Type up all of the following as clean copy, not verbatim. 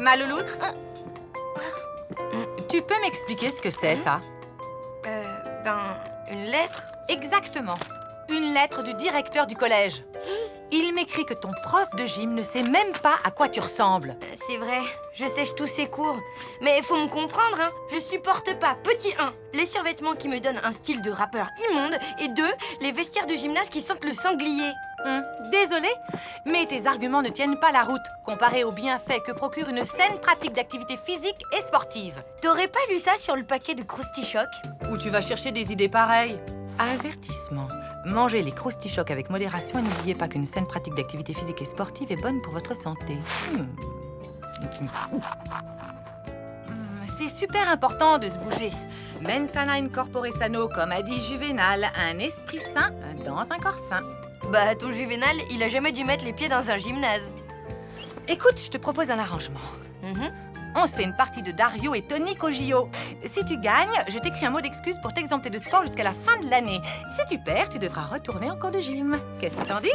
Ma louloute, tu peux m'expliquer ce que c'est, ça? Une lettre? Exactement. Une lettre du directeur du collège. Il m'écrit que ton prof de gym ne sait même pas à quoi tu ressembles. C'est vrai, je sèche tous ses cours. Mais faut me comprendre, hein. Je supporte pas, petit 1, les survêtements qui me donnent un style de rappeur immonde, et 2, les vestiaires de gymnase qui sentent le sanglier. Désolée, mais tes arguments ne tiennent pas la route, comparés aux bienfaits que procure une saine pratique d'activité physique et sportive. T'aurais pas lu ça sur le paquet de Krusty Choc? Où tu vas chercher des idées pareilles? Avertissement. Mangez les Krusty Choc avec modération et n'oubliez pas qu'une saine pratique d'activité physique et sportive est bonne pour votre santé. C'est super important de se bouger. Mens sana in corpore sano, comme a dit Juvénal, un esprit sain dans un corps sain. Bah, ton Juvénal, il a jamais dû mettre les pieds dans un gymnase. Écoute, je te propose un arrangement. On se fait une partie de Dario et Tonic au JO. Si tu gagnes, je t'écris un mot d'excuse pour t'exempter de sport jusqu'à la fin de l'année. Si tu perds, tu devras retourner en cours de gym. Qu'est-ce que t'en dis?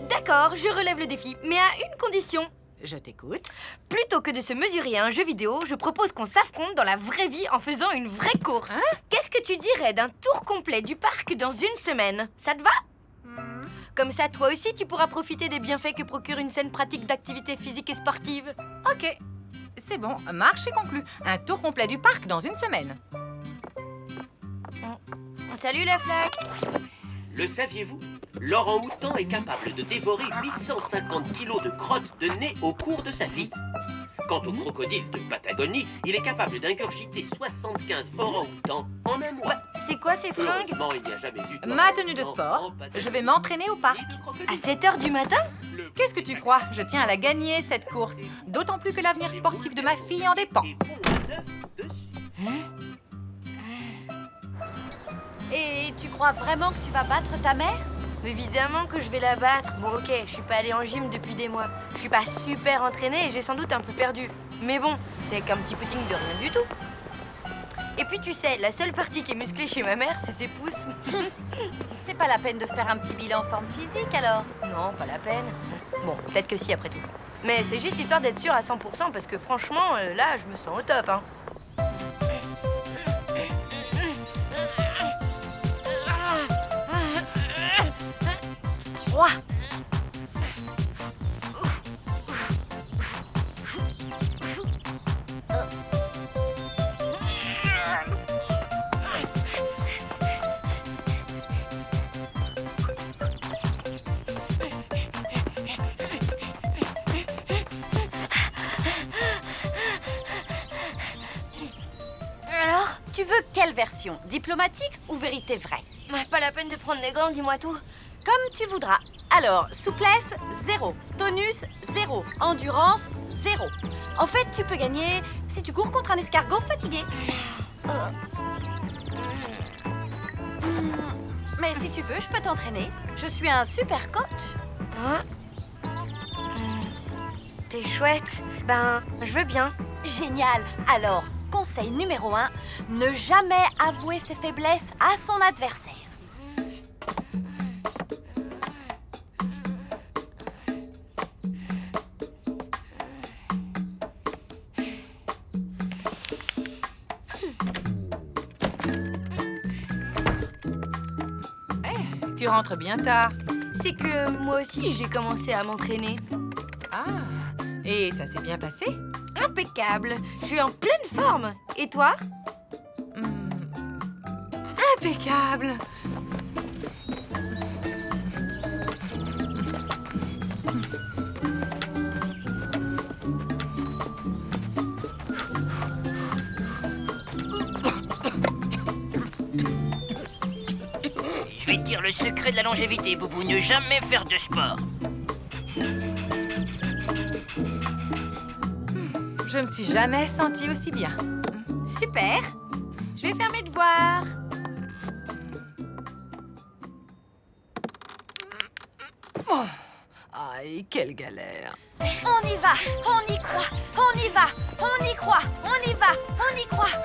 D'accord, je relève le défi, mais à une condition. Je t'écoute. Plutôt que de se mesurer à un jeu vidéo, je propose qu'on s'affronte dans la vraie vie en faisant une vraie course. Qu'est-ce que tu dirais d'un tour complet du parc dans une semaine? Ça te va? Comme ça, toi aussi, tu pourras profiter des bienfaits que procure une saine pratique d'activité physique et sportive. Ok, c'est bon, marche est conclu. Un tour complet du parc dans une semaine. Salut la flaque. Le saviez-vous? L'orang-outan est capable de dévorer 850 kilos de crottes de nez au cours de sa vie. Quant au crocodile de Patagonie, il est capable d'ingurgiter 75 orang-outans en un mois. C'est quoi ces fringues? Heureusement, il n'y a jamais eu de Ma tenue de sport, je vais m'entraîner au parc. À 7 h du matin? Qu'est-ce que tu crois? Je tiens à la gagner, cette course. D'autant plus que l'avenir sportif de ma fille en dépend. Et tu crois vraiment que tu vas battre ta mère? Évidemment que je vais la battre. Bon, ok, je suis pas allée en gym depuis des mois. Je suis pas super entraînée et j'ai sans doute un peu perdu. Mais bon, c'est qu'un petit footing de rien du tout. Et puis tu sais, la seule partie qui est musclée chez ma mère, c'est ses pouces. C'est pas la peine de faire un petit bilan forme physique alors? Non, pas la peine. Bon, peut-être que si après tout. Mais c'est juste histoire d'être sûre à 100% parce que franchement, là, je me sens au top, hein. Alors, tu veux quelle version? Diplomatique ou vérité vraie? Pas la peine de prendre les gants, dis-moi tout. Comme tu voudras. Alors, souplesse, 0. Tonus, 0. Endurance, 0. En fait, tu peux gagner si tu cours contre un escargot fatigué. Mais si tu veux, je peux t'entraîner. Je suis un super coach. T'es chouette. Ben, je veux bien. Génial. Alors, conseil numéro 1, ne jamais avouer ses faiblesses à son adversaire. Tu rentres bien tard. C'est que moi aussi, j'ai commencé à m'entraîner. Ah, et ça s'est bien passé? Impeccable. Je suis en pleine forme. Et toi? Impeccable. Je vais te dire le secret de la longévité, Boubou, ne jamais faire de sport. Je me suis jamais sentie aussi bien. Super. Je vais faire mes devoirs. Aïe, quelle galère. On y va, on y croit, on y va, on y croit, on y va, on y croit.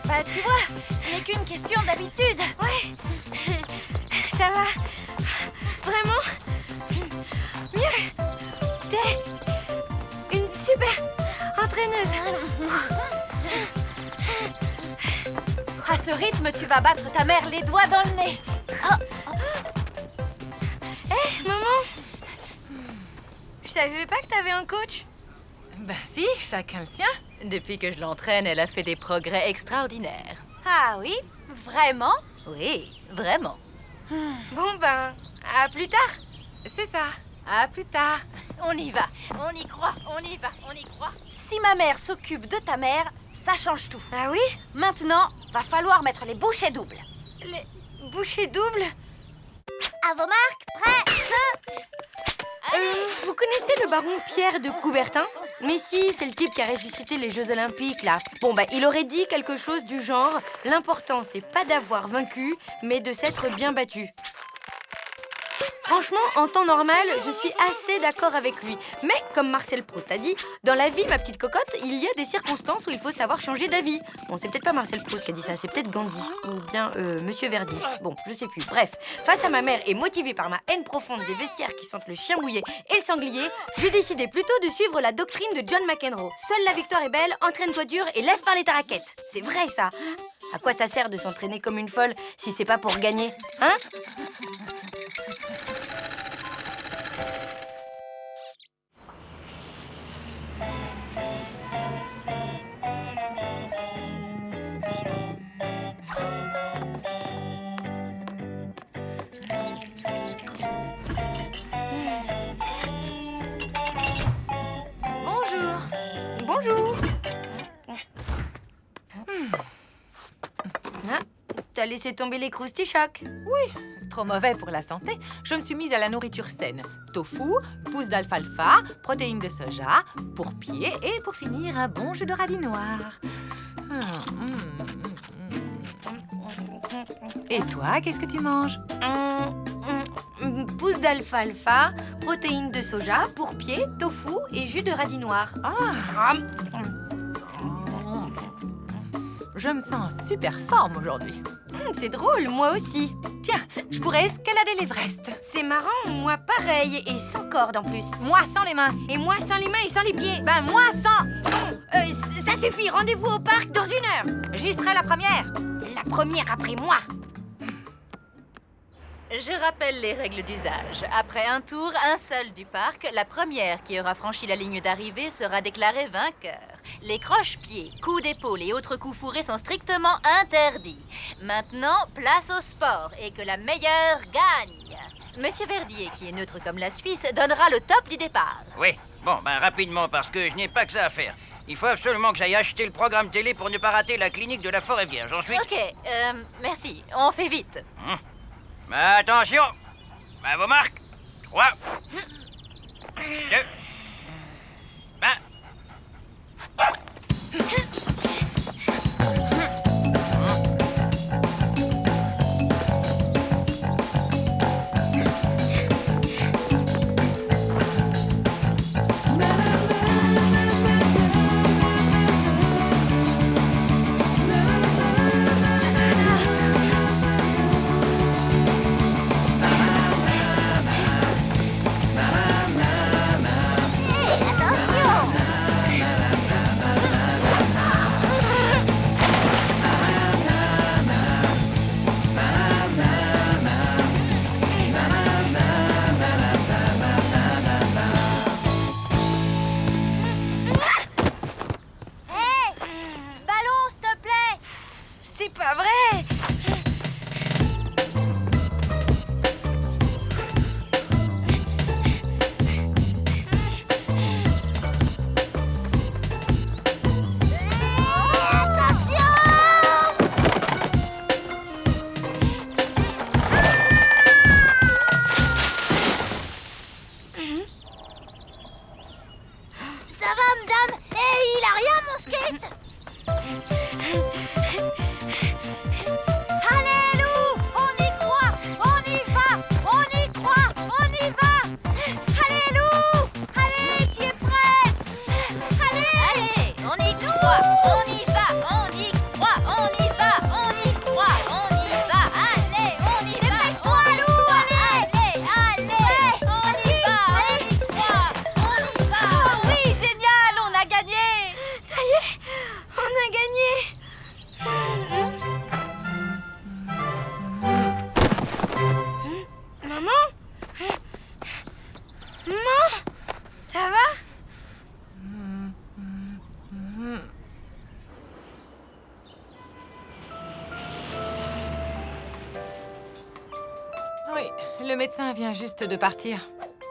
Bah tu vois, ce n'est qu'une question d'habitude. Ouais. Ça va. Vraiment mieux. T'es une super ce rythme, tu vas battre ta mère les doigts dans le nez. Hé, maman! Je savais pas que t'avais un coach. Ben si, chacun le sien. Depuis que je l'entraîne, elle a fait des progrès extraordinaires. Ah oui? Vraiment? Oui, vraiment. Bon ben, à plus tard. C'est ça. À plus tard. On y va, on y croit, on y va, on y croit. Si ma mère s'occupe de ta mère, ça change tout. Ah oui? Maintenant, va falloir mettre les bouchées doubles. Les bouchées doubles? À vos marques, prêts, Vous connaissez le baron Pierre de Coubertin? Mais si, c'est le type qui a ressuscité les Jeux Olympiques, là. Bon, bah, il aurait dit quelque chose du genre « L'important, c'est pas d'avoir vaincu, mais de s'être bien battu ». Franchement, en temps normal, je suis assez d'accord avec lui. Mais, comme Marcel Proust a dit, dans la vie, ma petite cocotte, il y a des circonstances où il faut savoir changer d'avis. Bon, c'est peut-être pas Marcel Proust qui a dit ça, c'est peut-être Gandhi. Ou bien Monsieur Verdier. Bon, je sais plus. Bref, face à ma mère et motivée par ma haine profonde des vestiaires qui sentent le chien mouillé et le sanglier, j'ai décidé plutôt de suivre la doctrine de John McEnroe. Seule la victoire est belle, entraîne-toi dur et laisse parler ta raquette. C'est vrai, ça. À quoi ça sert de s'entraîner comme une folle si c'est pas pour gagner, hein? Bonjour. Bonjour. Ah, t'as laissé tomber les croustichocs. Trop mauvais pour la santé, je me suis mise à la nourriture saine. Tofu, pousses d'alfalfa, protéines de soja, pourpier et pour finir, un bon jus de radis noir. Et toi, qu'est-ce que tu manges? Pousse d'alfalfa, protéines de soja, pourpier, tofu et jus de radis noir. Je me sens en super forme aujourd'hui. C'est drôle, moi aussi. Tiens, je pourrais escalader l'Everest. C'est marrant, moi pareil, et sans corde en plus. Moi sans les mains. Et moi sans les mains et sans les pieds. Ben moi sans. Ça suffit, rendez-vous au parc dans 1 heure. J'y serai la première. La première après moi. Je rappelle les règles d'usage. Après un tour, un seul du parc, la première qui aura franchi la ligne d'arrivée sera déclarée vainqueur. Les croche-pieds, coups d'épaule et autres coups fourrés sont strictement interdits. Maintenant, place au sport et que la meilleure gagne. Monsieur Verdier, qui est neutre comme la Suisse, donnera le top du départ. Oui, bon, ben rapidement, parce que je n'ai pas que ça à faire. Il faut absolument que j'aille acheter le programme télé pour ne pas rater la clinique de la forêt vierge. Ensuite... Ok, merci. On fait vite. Attention, à vos marques. 3, 2, 1. Le médecin vient juste de partir.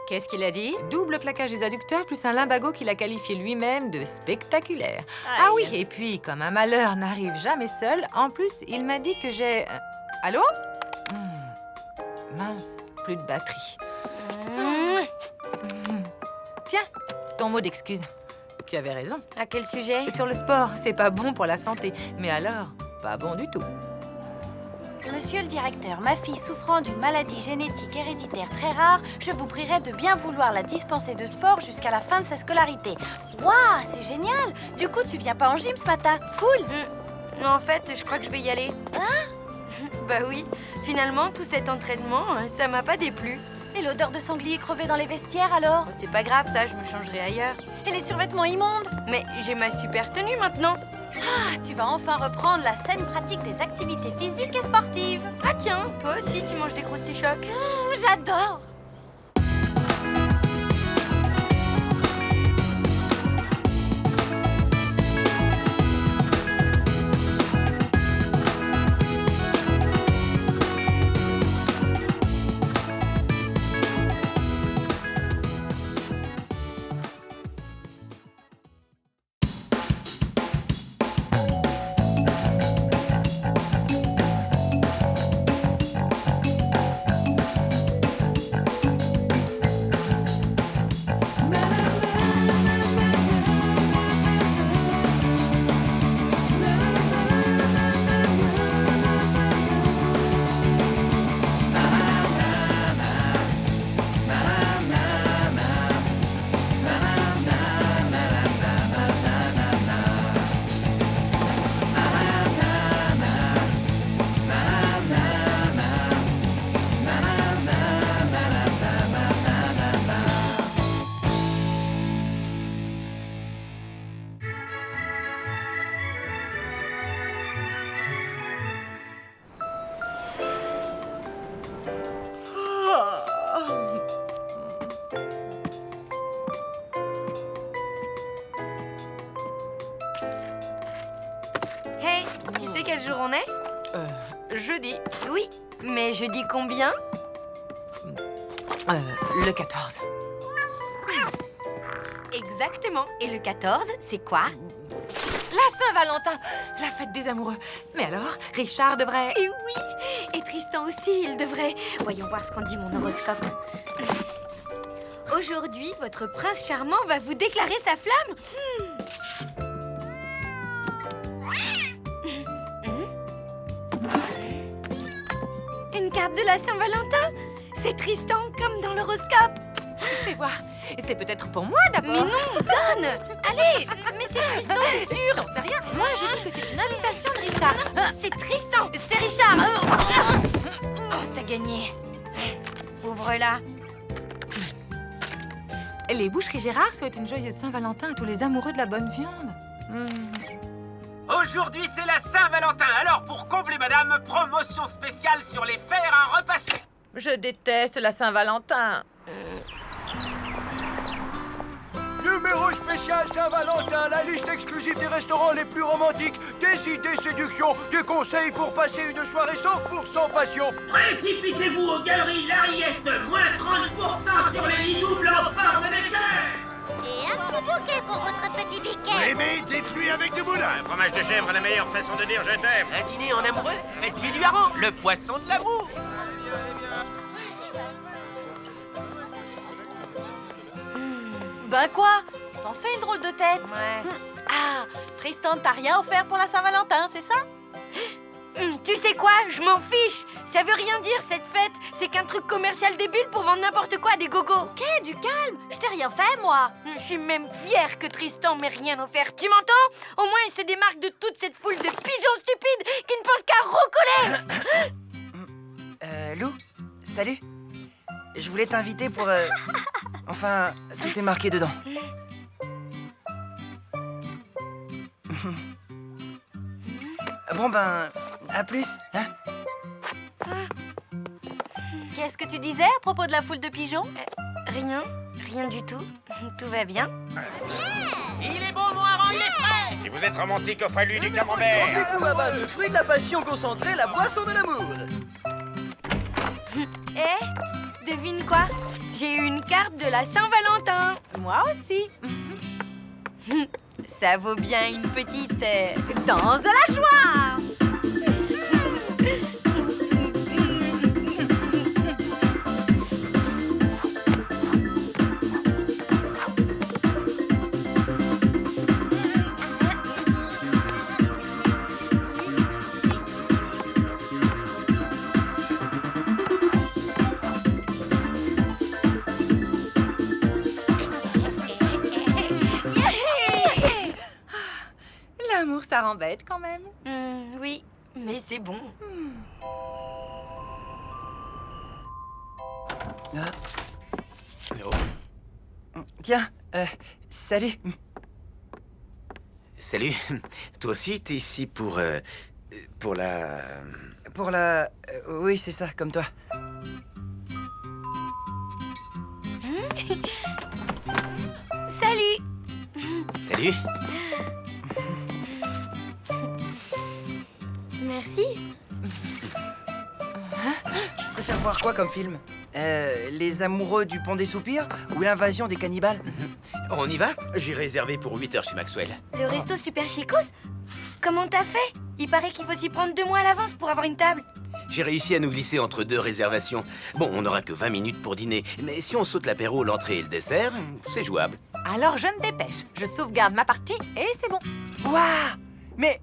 Qu'est-ce qu'il a dit? Double claquage des adducteurs plus un lumbago qu'il a qualifié lui-même de spectaculaire. Aïe. Ah oui, et puis, comme un malheur n'arrive jamais seul, en plus, il m'a dit que j'ai... Allô? Mince, plus de batterie. Tiens, ton mot d'excuse. Tu avais raison. À quel sujet? Sur le sport, c'est pas bon pour la santé. Mais alors, pas bon du tout. Monsieur le directeur, ma fille souffrant d'une maladie génétique héréditaire très rare, je vous prierai de bien vouloir la dispenser de sport jusqu'à la fin de sa scolarité. Waouh, c'est génial! Du coup, tu viens pas en gym ce matin? Cool! En fait, je crois que je vais y aller. Bah oui, finalement, tout cet entraînement, ça m'a pas déplu. Et l'odeur de sanglier crevé dans les vestiaires alors? Bon, c'est pas grave, ça, je me changerai ailleurs. Et les survêtements immondes? Mais j'ai ma super tenue maintenant. Ah, tu vas enfin reprendre la saine pratique des activités physiques et sportives. Ah tiens, toi aussi, tu manges des croustilles-chocs. J'adore! Hey, tu sais quel jour on est? Jeudi, Oui, mais jeudi combien? le 14. Exactement. Et le 14, c'est quoi? La Saint-Valentin, la fête des amoureux. Mais alors, Richard devrait... Et oui, et Tristan aussi, il devrait. Voyons voir ce qu'en dit mon horoscope. Aujourd'hui, votre prince charmant va vous déclarer sa flamme. Une carte de la Saint-Valentin? C'est Tristan comme dans l'horoscope. Fais voir. C'est peut-être pour moi d'abord. Mais non, donne. Allez, mais c'est Tristan, c'est sûr. J'en sais rien. Moi, je dis que c'est une invitation de Richard. C'est Tristan, c'est Richard. Oh, t'as gagné. Ouvre-la. Les boucheries Gérard souhaitent une joyeuse Saint-Valentin à tous les amoureux de la bonne viande. Aujourd'hui, c'est la Saint-Valentin. Alors, pour combler madame, promotion spéciale sur les fers à repasser. Je déteste la Saint-Valentin. Numéro spécial Saint-Valentin, la liste exclusive des restaurants les plus romantiques, des idées séduction, des conseils pour passer une soirée 100% passion. Précipitez-vous aux galeries Lariette, moins 30% sur les lits doubles en forme de cœur. Et un petit bouquet pour votre petit biquet. Aimez des pluies avec du moulin. Un fromage de chèvre, la meilleure façon de dire je t'aime. Un dîner en amoureux, faites-lui du hareng, le poisson de l'amour. Ben quoi? T'en fais une drôle de tête. Ouais. Ah, Tristan t'a rien offert pour la Saint-Valentin, c'est ça? Tu sais quoi? Je m'en fiche. Ça veut rien dire cette fête. C'est qu'un truc commercial débile pour vendre n'importe quoi à des gogos. Ok, du calme. Je t'ai rien fait, moi. Je suis même fière que Tristan m'ait rien offert. Tu m'entends? Au moins, il se démarque de toute cette foule de pigeons stupides qui ne pensent qu'à roucouler. Lou, salut. Je voulais t'inviter pour... Enfin, tout est marqué dedans. Bon ben, à plus, hein? Qu'est-ce que tu disais à propos de la foule de pigeons? Rien du tout. Tout va bien. Il est bon, mon hareng, il est frais. Si vous êtes romantique, offrez-lui du camembert. Rendez-vous à base de fruits de la passion concentrée, la boisson de l'amour. Devine quoi? J'ai eu une carte de la Saint-Valentin. Moi aussi. Ça vaut bien une petite... Danse de la joie. L'amour, ça rend bête quand même. Oui, mais c'est bon. Tiens, salut. Salut. Toi aussi, t'es ici pour la... Pour la... oui, c'est ça, comme toi. Salut. Salut. Merci. Tu préfères voir quoi comme film? Les amoureux du pont des soupirs ou l'invasion des cannibales? On y va? J'ai réservé pour 8 heures chez Maxwell. Le resto super chicos? Comment t'as fait? Il paraît qu'il faut s'y prendre 2 mois à l'avance pour avoir une table. J'ai réussi à nous glisser entre 2 réservations. Bon, on n'aura que 20 minutes pour dîner, mais si on saute l'apéro, l'entrée et le dessert, c'est jouable. Alors je me dépêche. Je sauvegarde ma partie et c'est bon. Waouh! Mais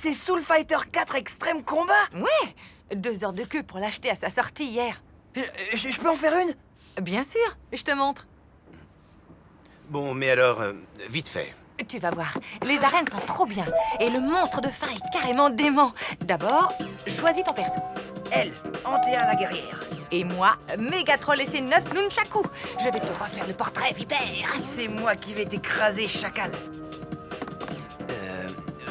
c'est Soul Fighter 4 Extreme Combat! Ouais. 2 heures de queue pour l'acheter à sa sortie hier. Je peux en faire une? Bien sûr, je te montre. Bon, mais alors, vite fait. Tu vas voir, les arènes sont trop bien. Et le monstre de fin est carrément dément. D'abord, choisis ton perso. Elle, Antea la guerrière. Et moi, Mégatroll et ses 9 nunchakus. Je vais te refaire le portrait vipère. C'est moi qui vais t'écraser, chacal.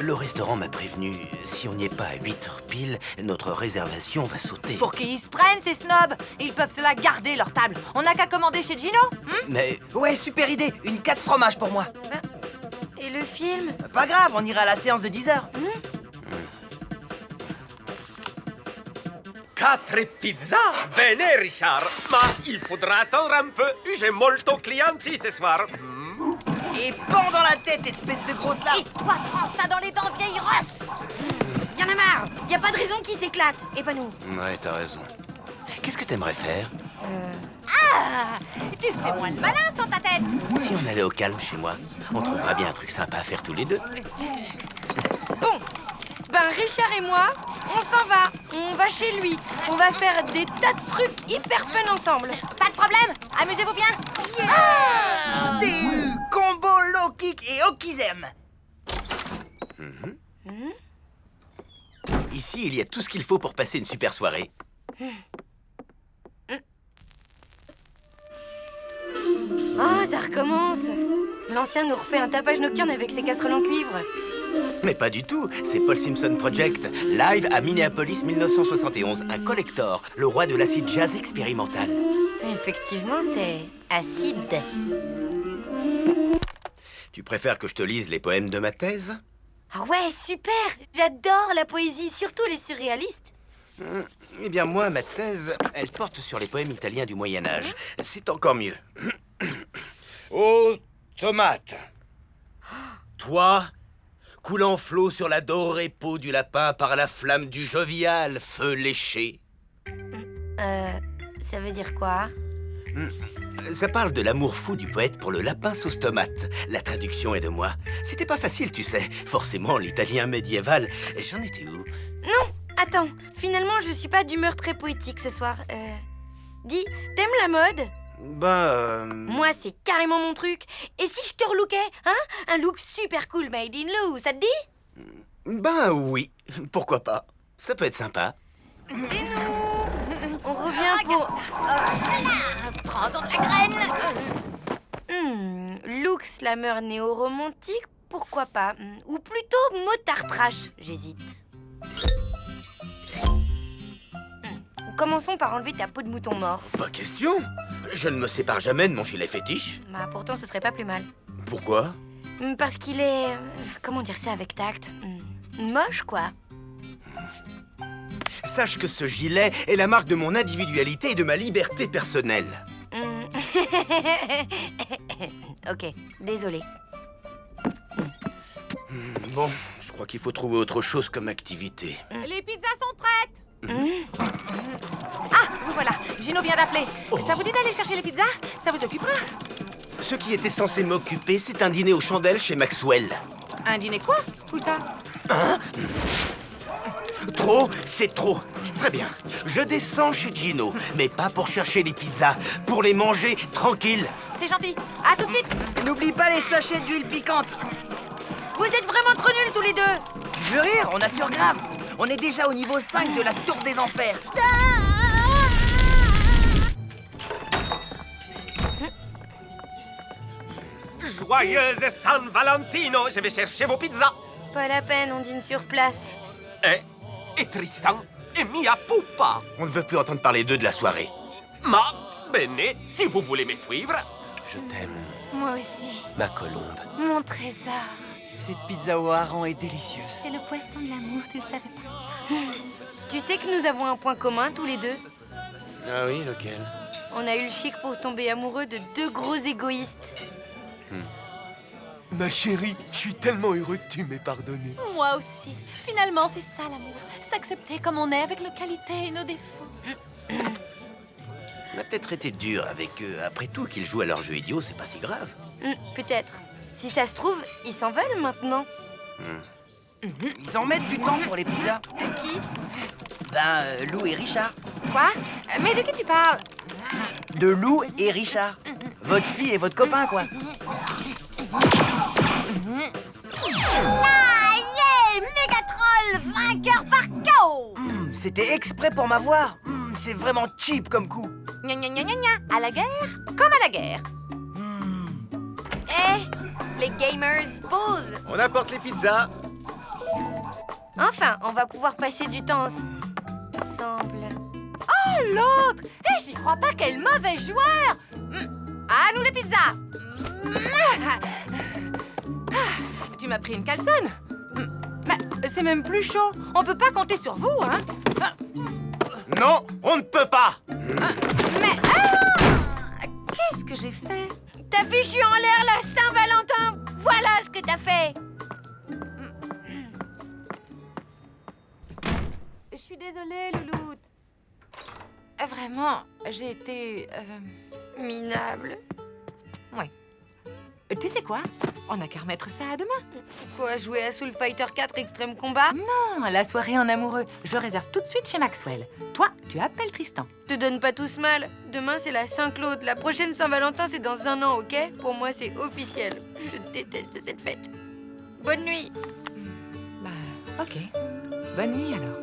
Le restaurant m'a prévenu, si on n'y est pas à 8 heures pile, notre réservation va sauter. Pour qu'ils se prennent, ces snobs. Ils peuvent se la garder, leur table. On n'a qu'à commander chez Gino. Mais... Ouais, super idée. Une 4 fromages pour moi. Et le film? Pas grave, on ira à la séance de 10 heures. 4 pizzas? Bene, Richard. Ma il faudra attendre un peu. J'ai molto clienti ce soir. Et pends dans la tête, espèce de grosse larve. Et toi, prends ça dans les dents, vieille rosse. Y'en a marre. Y a pas de raison qu'il s'éclate. Et pas nous. Ouais, t'as raison. Qu'est-ce que t'aimerais faire? Ah, tu fais moins le malin sans ta tête. Si on allait au calme chez moi, on trouvera bien un truc sympa à faire tous les deux. Bon, ben Richard et moi, on s'en va. On va chez lui. On va faire des tas de trucs hyper fun ensemble. Pas de problème, amusez-vous bien. DU, combo, low kick et okizem. Ici, il y a tout ce qu'il faut pour passer une super soirée. Oh, ça recommence. L'ancien nous refait un tapage nocturne avec ses casseroles en cuivre. Mais pas du tout, c'est Paul Simpson Project, live à Minneapolis 1971, un collector, le roi de l'acid jazz expérimental. Effectivement, c'est acide. Tu préfères que je te lise les poèmes de ma thèse? Ah ouais, super. J'adore la poésie, surtout les surréalistes. Eh bien moi, ma thèse, elle porte sur les poèmes italiens du Moyen-Âge. C'est encore mieux. Ô tomate, toi, coulant flot sur la dorée peau du lapin par la flamme du jovial feu léché. Ça veut dire quoi? Ça parle de l'amour fou du poète pour le lapin sauce tomate. La traduction est de moi. C'était pas facile, tu sais. Forcément, l'italien médiéval. J'en étais où? Non, attends. Finalement, je suis pas d'humeur très poétique ce soir. Dis, t'aimes la mode? Moi, c'est carrément mon truc. Et si je te relookais, hein? Un look super cool made in Lou, ça te dit? Oui. Pourquoi pas? Ça peut être sympa. C'est nous. On revient pour... Prends-en de la graine. Look slammer néo-romantique, pourquoi pas? Ou plutôt motard trash, j'hésite. Commençons par enlever ta peau de mouton mort. Pas question. Je ne me sépare jamais de mon gilet fétiche. Bah pourtant ce serait pas plus mal. Pourquoi? Parce qu'il est... comment dire ça avec tact? Moche, quoi. Sache que ce gilet est la marque de mon individualité et de ma liberté personnelle. Ok, désolé. Bon, je crois qu'il faut trouver autre chose comme activité. Les pizzas sont prêtes. Ah, vous voilà. Gino vient d'appeler. Ça vous dit d'aller chercher les pizzas? Ça vous occupera? Ce qui était censé m'occuper, c'est un dîner aux chandelles chez Maxwell. Un dîner quoi? Où ça? Hein? Trop, c'est trop. Très bien. Je descends chez Gino, mais pas pour chercher les pizzas, pour les manger tranquille. C'est gentil. À tout de suite. N'oublie pas les sachets d'huile piquante. Vous êtes vraiment trop nuls tous les deux. Tu veux rire? On assure grave. On est déjà au niveau 5 de la tour des enfers. Joyeuse San Valentino, je vais chercher vos pizzas. Pas la peine, on dîne sur place. Et Tristan et Mia Pupa. On ne veut plus entendre parler d'eux de la soirée. Ma bene, si vous voulez me suivre. Je t'aime, Moi aussi, ma colombe. mon trésor. Cette pizza au hareng est délicieuse. C'est le poisson de l'amour, tu le savais pas? Tu sais que nous avons un point commun tous les deux. Ah oui, lequel? On a eu le chic pour tomber amoureux de deux gros égoïstes. Ma chérie, je suis tellement heureux que tu m'aies pardonné. Moi aussi. Finalement, c'est ça l'amour. S'accepter comme on est avec nos qualités et nos défauts. On a peut-être été dur avec eux. Après tout, qu'ils jouent à leur jeu idiot, c'est pas si grave. Peut-être. Si ça se trouve, ils s'en veulent maintenant. Ils en mettent du temps pour les pizzas. Qui? Lou et Richard. Quoi? Mais de qui tu parles? De Lou et Richard. Votre fille et votre copain, quoi. Ah, yeah! Megatroll, vainqueur par KO! C'était exprès pour m'avoir. C'est vraiment cheap comme coup. Gna gna gna gna gna. À la guerre, comme à la guerre. Les gamers, pause. On apporte les pizzas. Enfin, on va pouvoir passer du temps ensemble. Oh, l'autre! J'y crois pas, quel mauvais joueur! À nous les pizzas! Tu m'as pris une calzone? Mais c'est même plus chaud. On peut pas compter sur vous, hein? Non, on ne peut pas. Mais... qu'est-ce que j'ai fait? T'as fichu en l'air la Saint-Valentin. Voilà ce que t'as fait. Je suis désolée, Louloute. Vraiment, j'ai été... Minable. Ouais. Tu sais quoi? On n'a qu'à remettre ça à demain. Quoi, jouer à Soul Fighter 4 Extrême Combat? Non, la soirée en amoureux. Je réserve tout de suite chez Maxwell. Toi, tu appelles Tristan. Te donne pas tous mal. Demain, c'est la Saint-Claude. La prochaine Saint-Valentin, c'est dans 1 an, ok? Pour moi, c'est officiel. Je déteste cette fête. Bonne nuit. Bah, ok. Bonne nuit, alors.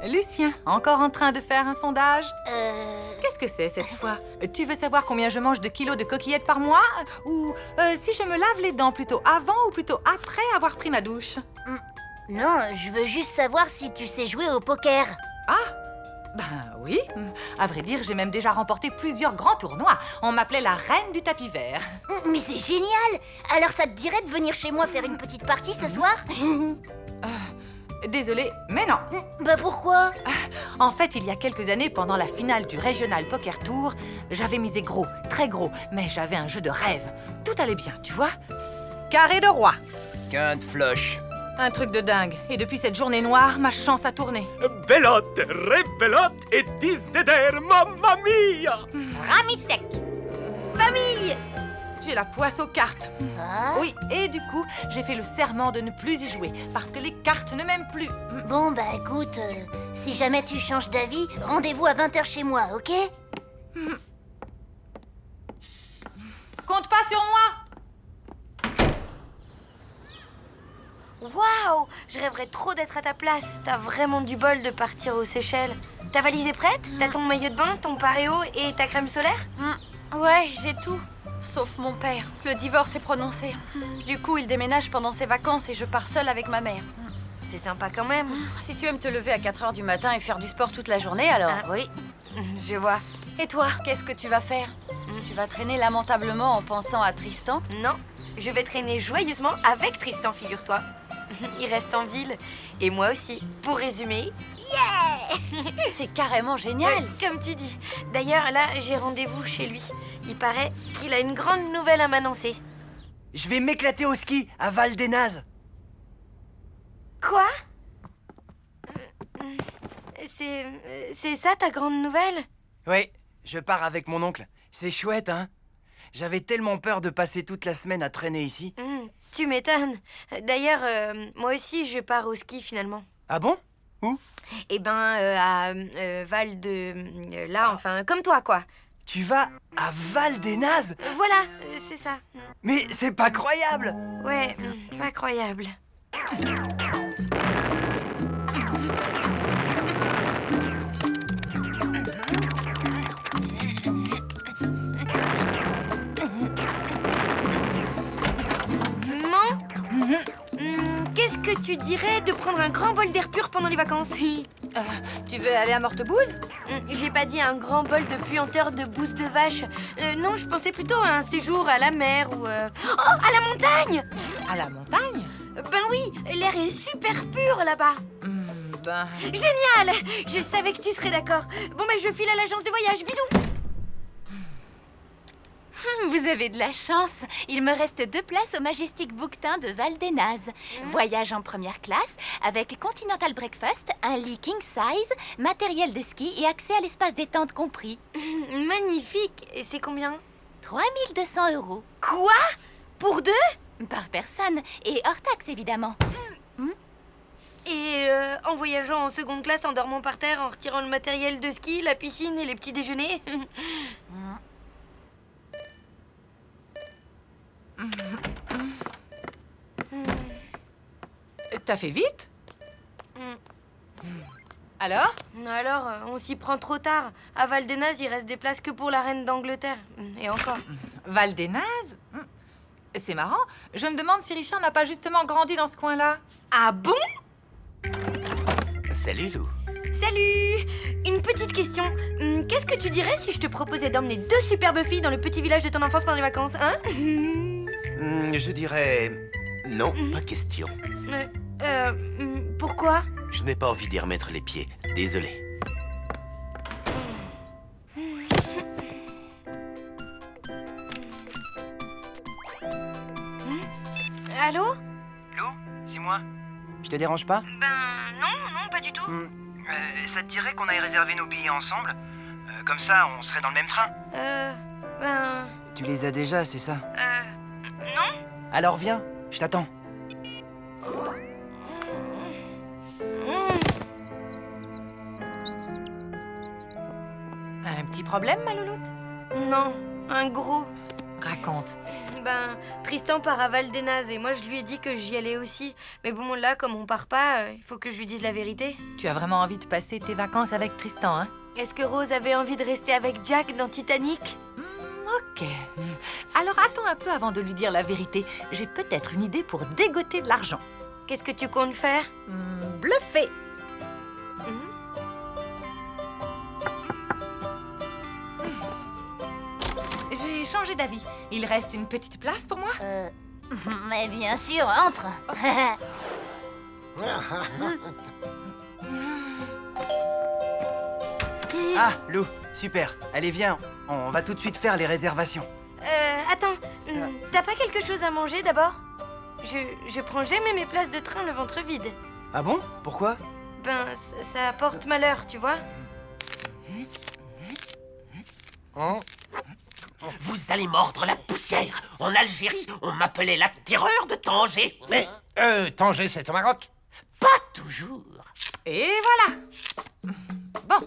Lucien, encore en train de faire un sondage? Qu'est-ce que c'est cette fois? Tu veux savoir combien je mange de kilos de coquillettes par mois? Ou si je me lave les dents plutôt avant ou plutôt après avoir pris ma douche? Non, je veux juste savoir si tu sais jouer au poker. Ben oui. À vrai dire, j'ai même déjà remporté plusieurs grands tournois. On m'appelait la reine du tapis vert. Mais c'est génial! Alors ça te dirait de venir chez moi faire une petite partie ce soir? Désolée, mais non. Bah pourquoi? En fait, il y a quelques années, pendant la finale du Regional Poker Tour, j'avais misé gros, très gros, mais j'avais un jeu de rêve. Tout allait bien, tu vois? Carré de roi. Quinte floche. Un truc de dingue. Et depuis cette journée noire, ma chance a tourné. Belote, rebelote et disdeder, mamma mia! Ramisec! Famille! J'ai la poisse aux cartes. Ah. Oui, et du coup, j'ai fait le serment de ne plus y jouer, parce que les cartes ne m'aiment plus. Bon bah écoute, si jamais tu changes d'avis, rendez-vous à 20h chez moi, ok? Compte pas sur moi! Waouh! Je rêverais trop d'être à ta place. T'as vraiment du bol de partir aux Seychelles. Ta valise est prête? T'as ton maillot de bain, ton paréo et ta crème solaire? Ouais, j'ai tout. Sauf mon père. Le divorce est prononcé. Du coup, il déménage pendant ses vacances et je pars seule avec ma mère. C'est sympa quand même. Si tu aimes te lever à 4h du matin et faire du sport toute la journée, alors oui. Je vois. Et toi, qu'est-ce que tu vas faire? Tu vas traîner lamentablement en pensant à Tristan? Non, je vais traîner joyeusement avec Tristan, figure-toi. Il reste en ville. Et moi aussi. Pour résumer, C'est carrément génial. comme tu dis. D'ailleurs, là, j'ai rendez-vous chez lui. Il paraît qu'il a une grande nouvelle à m'annoncer. Je vais m'éclater au ski à Val des Nazes. Quoi? C'est ça ta grande nouvelle? Oui, je pars avec mon oncle. C'est chouette, hein? J'avais tellement peur de passer toute la semaine à traîner ici. Tu m'étonnes. D'ailleurs, moi aussi, je pars au ski finalement. Ah bon? Où? Eh ben, à Val de... là, enfin, comme toi, quoi. Tu vas à Val des Nazes? Voilà, c'est ça. Mais c'est pas croyable! Ouais, pas croyable. Qu'est-ce que tu dirais de prendre un grand bol d'air pur pendant les vacances? Tu veux aller à Mortebouse? J'ai pas dit un grand bol de puanteur de bouse de vache. Non, je pensais plutôt à un séjour à la mer ou... Oh, à la montagne! À la montagne? Ben oui, l'air est super pur là-bas. Ben... Génial! Je savais que tu serais d'accord. Bon, ben je file à l'agence de voyage. Bisous! Vous avez de la chance. Il me reste 2 places au Majestic Bouquetin de Val des Nazes. Voyage en première classe avec Continental Breakfast, un lit king size, matériel de ski et accès à l'espace détente compris. Magnifique. Et c'est combien? 3200 €. Quoi? Pour 2? Par personne et hors taxe évidemment. Et en voyageant en seconde classe, en dormant par terre, en retirant le matériel de ski, la piscine et les petits déjeuners? T'as fait vite? Alors? Alors, on s'y prend trop tard. À Val des Nazes, il reste des places que pour la reine d'Angleterre. Et encore. Val des Nazes? C'est marrant. Je me demande si Richard n'a pas justement grandi dans ce coin-là. Ah bon? Salut, Lou. Salut! Une petite question. Qu'est-ce que tu dirais si je te proposais d'emmener 2 superbes filles dans le petit village de ton enfance pendant les vacances, hein? Je dirais... Non, pas question. Pourquoi? Je n'ai pas envie d'y remettre les pieds. Désolé. Allô? Lou, c'est moi. Je te dérange pas? Non, pas du tout. Ça te dirait qu'on aille réserver nos billets ensemble? Comme ça, on serait dans le même train. Tu les as déjà, c'est ça? Non. Alors viens, je t'attends. Un petit problème, ma louloute? Non, un gros. Raconte. Ben, Tristan part à Val-des-Nazes et moi je lui ai dit que j'y allais aussi. Mais bon, là, comme on part pas, il faut que je lui dise la vérité. Tu as vraiment envie de passer tes vacances avec Tristan, hein? Est-ce que Rose avait envie de rester avec Jack dans Titanic? Ok. Alors attends un peu avant de lui dire la vérité. J'ai peut-être une idée pour dégoter de l'argent. Qu'est-ce que tu comptes faire? Bluffer. J'ai changé d'avis. Il reste une petite place pour moi? Mais bien sûr, entre. Ah, Lou, super. Allez, viens, on va tout de suite faire les réservations. Attends, t'as pas quelque chose à manger d'abord? Je prends jamais mes places de train le ventre vide. Ah bon? Pourquoi? Ben, ça apporte malheur, tu vois. Vous allez mordre la poussière. En Algérie, on m'appelait la terreur de Tanger. Mais, Tanger, c'est au Maroc? Pas toujours. Et voilà. Bon,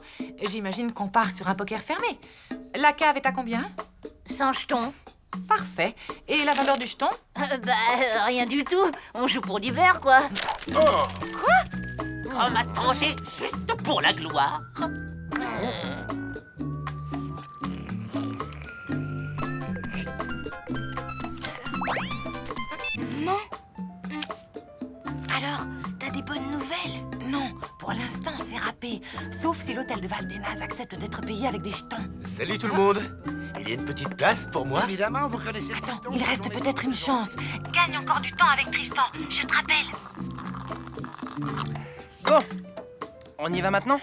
j'imagine qu'on part sur un poker fermé. La cave est à combien? 100 jetons. Parfait. Et la valeur du jeton? Rien du tout. On joue pour du verre, quoi. Quoi? Comme à Tanger, juste pour la gloire. Maman? Alors, t'as des bonnes nouvelles? Non, pour l'instant, c'est râpé. Sauf si l'hôtel de Val-des-Nazes accepte d'être payé avec des jetons. Salut tout le monde. Il y a une petite place pour moi? Évidemment, vous connaissez... Attends, il reste peut-être une chance. Gagne encore du temps avec Tristan, je te rappelle. Bon, on y va maintenant?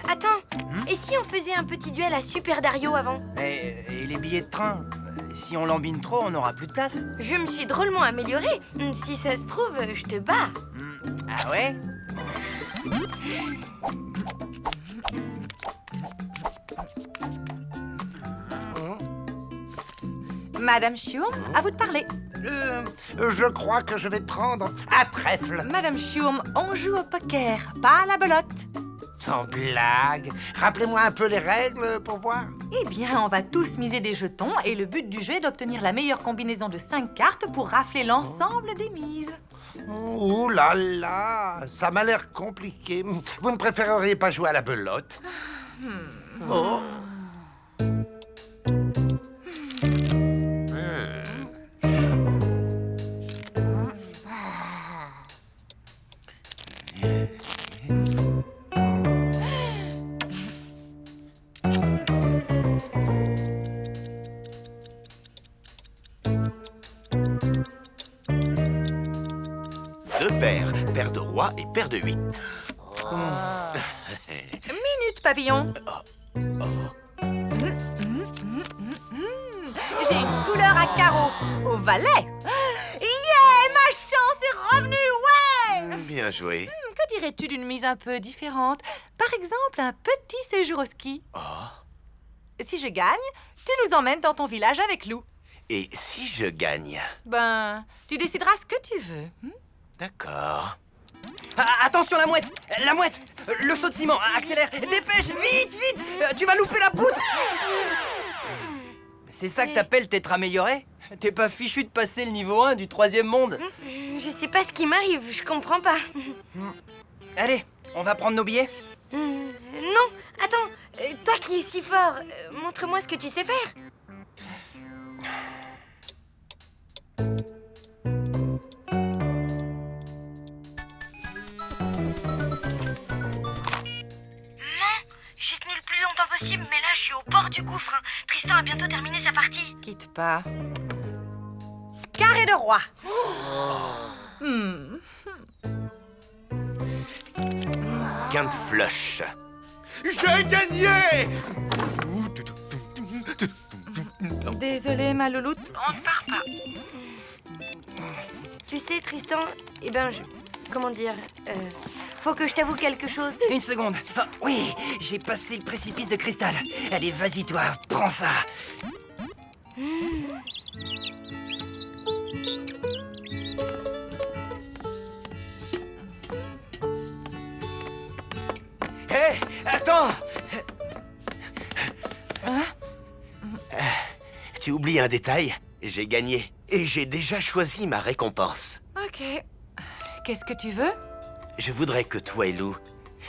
Attends. Et si on faisait un petit duel à Super Dario avant? Et les billets de train? Si on lambine trop, on n'aura plus de place. Je me suis drôlement améliorée. Si ça se trouve, je te bats. Ah ouais? Madame Chium, à vous de parler. Je crois que je vais prendre un trèfle. Madame Chium, on joue au poker, pas à la belote. Sans blague. Rappelez-moi un peu les règles pour voir. Eh bien, on va tous miser des jetons et le but du jeu est d'obtenir la meilleure combinaison de 5 cartes pour rafler l'ensemble des mises. Ouh là là, ça m'a l'air compliqué. Vous ne préféreriez pas jouer à la belote? Oh. Deux paires, paire de roi et paire de 8. Minute, papillon. J'ai une couleur à carreaux au valet. Yeah, ma chance est revenue, ouais. Bien joué. Que dirais-tu d'une mise un peu différente? Par exemple, un petit séjour au ski. Si je gagne, tu nous emmènes dans ton village avec Lou. Et si je gagne? Ben, tu décideras ce que tu veux. D'accord. Ah, attention, la mouette! La mouette! Le saut de ciment, accélère! Dépêche, vite, vite! Tu vas louper la poutre! C'est ça que t'appelles t'être amélioré? T'es pas fichu de passer le niveau 1 du 3e monde? Je sais pas ce qui m'arrive, je comprends pas. Allez, on va prendre nos billets? Non, attends, toi qui es si fort, montre-moi ce que tu sais faire. J'ai tenu le plus longtemps possible, mais là je suis au bord du gouffre. Tristan a bientôt terminé sa partie. Quitte pas. Carré de roi. Quinte flush. J'ai gagné! Désolée, ma louloute. On ne part pas. Tu sais, Tristan, eh ben, comment dire, faut que je t'avoue quelque chose. Une seconde. Ah, oui, j'ai passé le précipice de cristal. Allez, vas-y, toi, prends ça. Hé, attends! Tu oublies un détail. J'ai gagné. Et j'ai déjà choisi ma récompense. Ok. Qu'est-ce que tu veux? Je voudrais que toi et Lou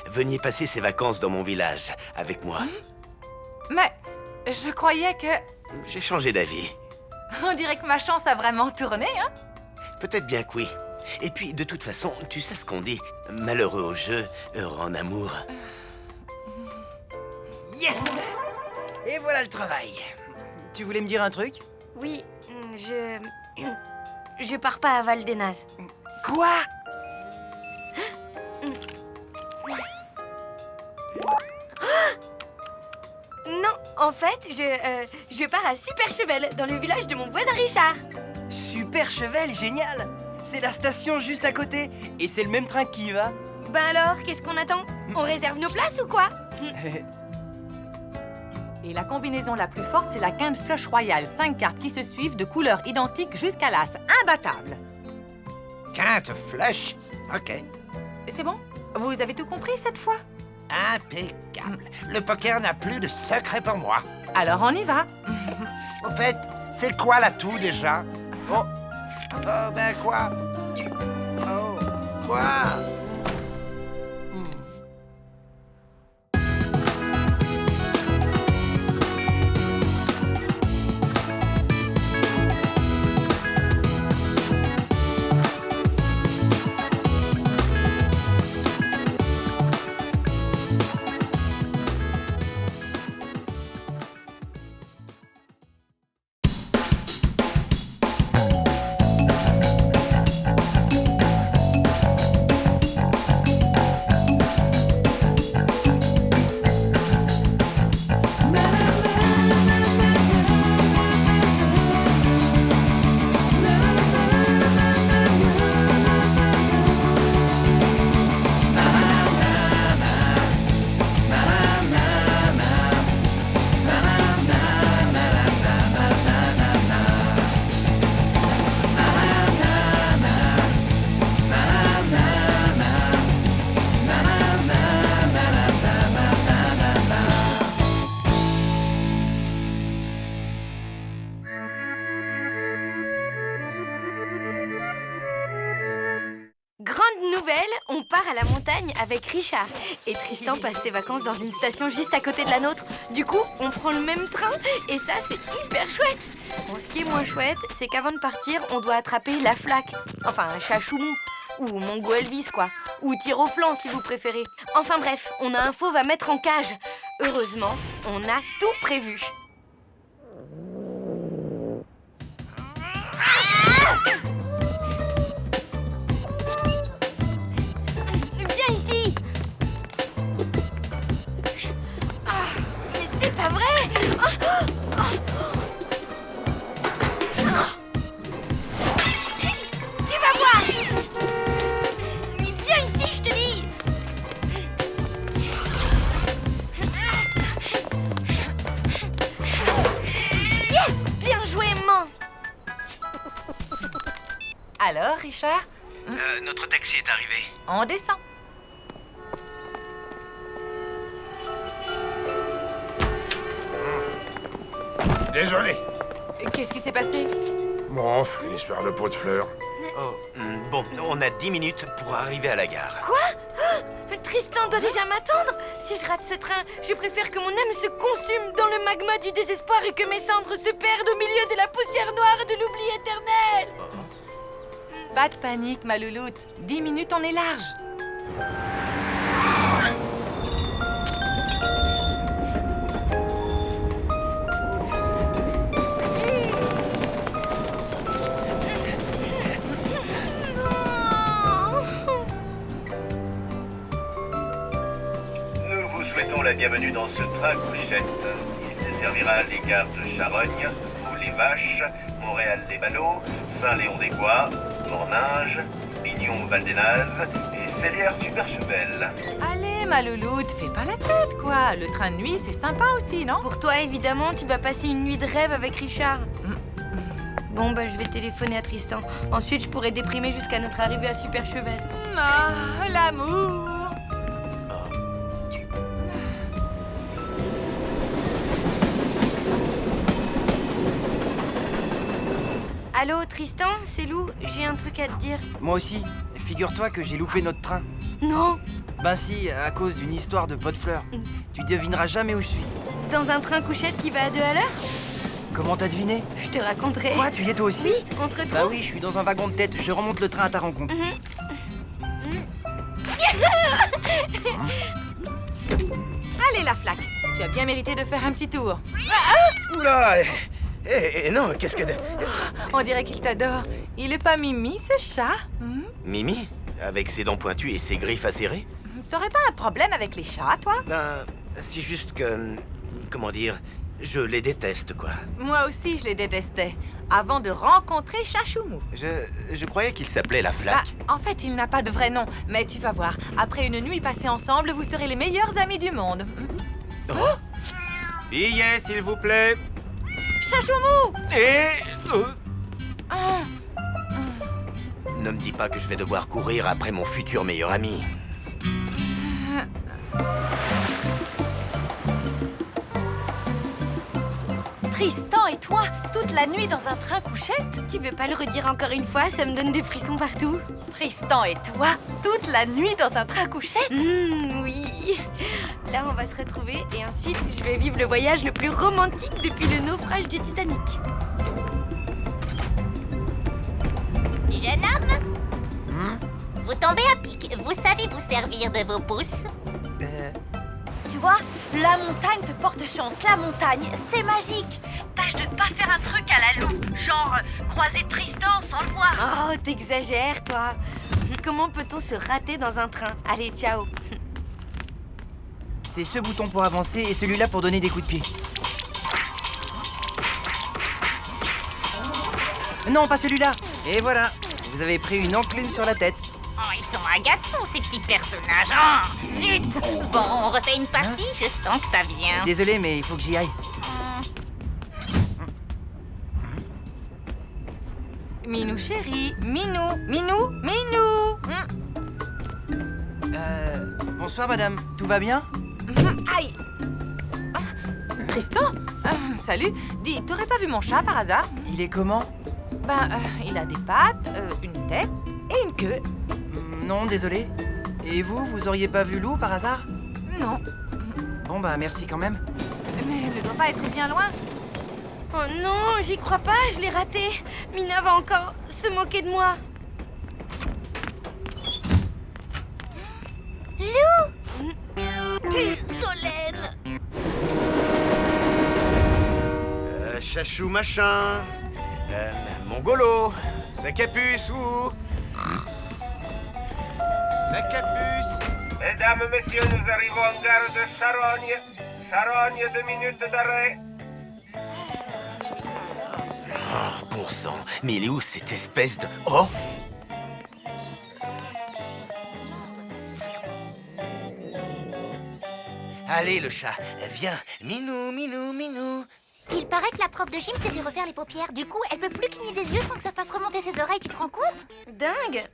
veniez passer ces vacances dans mon village avec moi. Mais je croyais que... J'ai changé d'avis. On dirait que ma chance a vraiment tourné, hein? Peut-être bien que oui. Et puis, de toute façon, tu sais ce qu'on dit. Malheureux au jeu, heureux en amour. Yes! Et voilà le travail. Tu voulais me dire un truc? Oui, je pars pas à Val d'Enaz. Quoi? Non, en fait, je pars à Superchevel, dans le village de mon voisin Richard. Superchevel, génial! C'est la station juste à côté. Et c'est le même train qui y va. Ben alors, qu'est-ce qu'on attend? On réserve nos places ou quoi? Et la combinaison la plus forte, c'est la quinte flush royale. 5 cartes qui se suivent de couleurs identiques jusqu'à l'as. Imbattable. Quinte flush. Ok. C'est bon? Vous avez tout compris cette fois? Impeccable. Le poker n'a plus de secret pour moi. Alors on y va. Au fait, c'est quoi l'atout déjà? Oh. Oh, ben quoi? Oh. Quoi? On part à la montagne avec Richard. Et Tristan passe ses vacances dans une station juste à côté de la nôtre. Du coup, on prend le même train et ça, c'est hyper chouette. Bon, ce qui est moins chouette, c'est qu'avant de partir, on doit attraper la flaque. Enfin, un chachoumou. Ou Mongo Elvis, quoi. Ou tir au flanc, si vous préférez. Enfin bref, on a un fauve à mettre en cage. Heureusement, on a tout prévu. Viens ici. Mais c'est pas vrai. Tu vas voir. Viens ici, je te dis. Yes, bien joué, man. Alors, Richard? Notre taxi est arrivé. On descend. Désolé. Qu'est-ce qui s'est passé? Bon, une histoire de pot de fleurs. Oh, bon, on a 10 minutes pour arriver à la gare. Quoi? Tristan doit déjà m'attendre. Si je rate ce train, je préfère que mon âme se consume dans le magma du désespoir et que mes cendres se perdent au milieu de la poussière noire et de l'oubli éternel. Pas de panique, ma louloute. 10 minutes, on est large. Nous vous souhaitons la bienvenue dans ce train couchette. Il desservira les gares de Charogne, Les Vaches, Montréal-les-Ballots, Saint-Léon-des-Bois, Morninge, Bignon-Val-d'Enaz et Célière-Superchevel. Allez, ma louloute, fais pas la tête, quoi. Le train de nuit, c'est sympa aussi, non? Pour toi, évidemment, tu vas passer une nuit de rêve avec Richard. Bon, bah, je vais téléphoner à Tristan. Ensuite, je pourrai déprimer jusqu'à notre arrivée à Superchevel. Ah, l'amour. Allô, Tristan, c'est Lou, j'ai un truc à te dire. Moi aussi. Figure-toi que j'ai loupé notre train. Non. Ben si, à cause d'une histoire de pot de fleurs. Tu devineras jamais où je suis. Dans un train couchette qui va à 2 à l'heure? Comment t'as deviné? Je te raconterai. Quoi, tu y es toi aussi? Oui, on se retrouve. Bah oui, je suis dans un wagon de tête. Je remonte le train à ta rencontre. Allez, la flaque. Tu as bien mérité de faire un petit tour. Oula! Non, qu'est-ce que... On dirait qu'il t'adore. Il est pas Mimi, ce chat? Mimi? Avec ses dents pointues et ses griffes acérées? T'aurais pas un problème avec les chats, toi? Ben, c'est juste que... Comment dire? Je les déteste, quoi. Moi aussi, je les détestais. Avant de rencontrer Chachoumou. Je croyais qu'il s'appelait la flaque. En fait, il n'a pas de vrai nom. Mais tu vas voir, après une nuit passée ensemble, vous serez les meilleurs amis du monde. Billets, s'il vous plaît. Chachoumou! Ne me dis pas que je vais devoir courir après mon futur meilleur ami. Tristan et toi, toute la nuit dans un train couchette? Tu veux pas le redire encore une fois? Ça me donne des frissons partout. Tristan et toi, toute la nuit dans un train couchette? Oui. Là, on va se retrouver et ensuite, je vais vivre le voyage le plus romantique depuis le naufrage du Titanic. Jeune homme, vous tombez à pic. Vous savez vous servir de vos pouces? Tu vois, la montagne te porte chance. La montagne, c'est magique. Tâche de pas faire un truc à la loupe, genre croiser Tristan sans le voir. Oh, t'exagères, toi. Comment peut-on se rater dans un train? Allez, ciao. C'est ce bouton pour avancer et celui-là pour donner des coups de pied. Non, pas celui-là. Et voilà, vous avez pris une enclume sur la tête. Oh, ils sont agaçants, ces petits personnages. Oh, zut! Bon, on refait une partie, je sens que ça vient. Désolé, mais il faut que j'y aille. Minou chéri, Minou, Minou, Minou. Bonsoir, madame. Tout va bien? Aïe. Tristan? Salut. Dis, t'aurais pas vu mon chat par hasard? Il est comment? Ben, il a des pattes, une tête et une queue. Non, désolé. Et vous auriez pas vu Lou par hasard? Non. Bon, bah merci quand même. Mais elle ne doit pas être bien loin. Oh non, j'y crois pas, je l'ai raté. Mina va encore se moquer de moi. Lou! Solène! Chachou machin... Mongolo... Sac à puce ou... Sac à puce... Mesdames, messieurs, nous arrivons en gare de Charogne. Charogne, 2 minutes d'arrêt. Oh, bon sang, mais il est où cette espèce de... Oh! Allez, le chat, viens. Minou, Minou, Minou. Il paraît que la prof de gym s'est fait refaire les paupières. Du coup, elle peut plus cligner des yeux sans que ça fasse remonter ses oreilles, tu te rends compte? Dingue!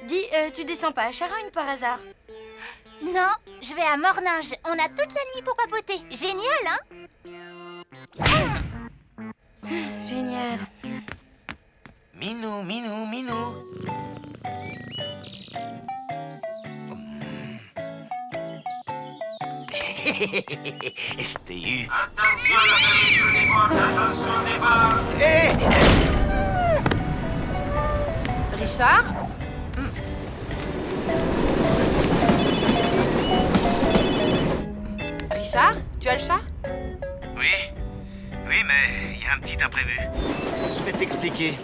Dis, tu descends pas à Charogne par hasard? Non, je vais à Morninge. On a toute la nuit pour papoter. Génial, hein? Génial. Minou, Minou, Minou. Je t'ai eu. Attention, la fermeture des portes, attention des barres. Richard? Richard, tu as le chat? Oui, mais il y a un petit imprévu. Je vais t'expliquer.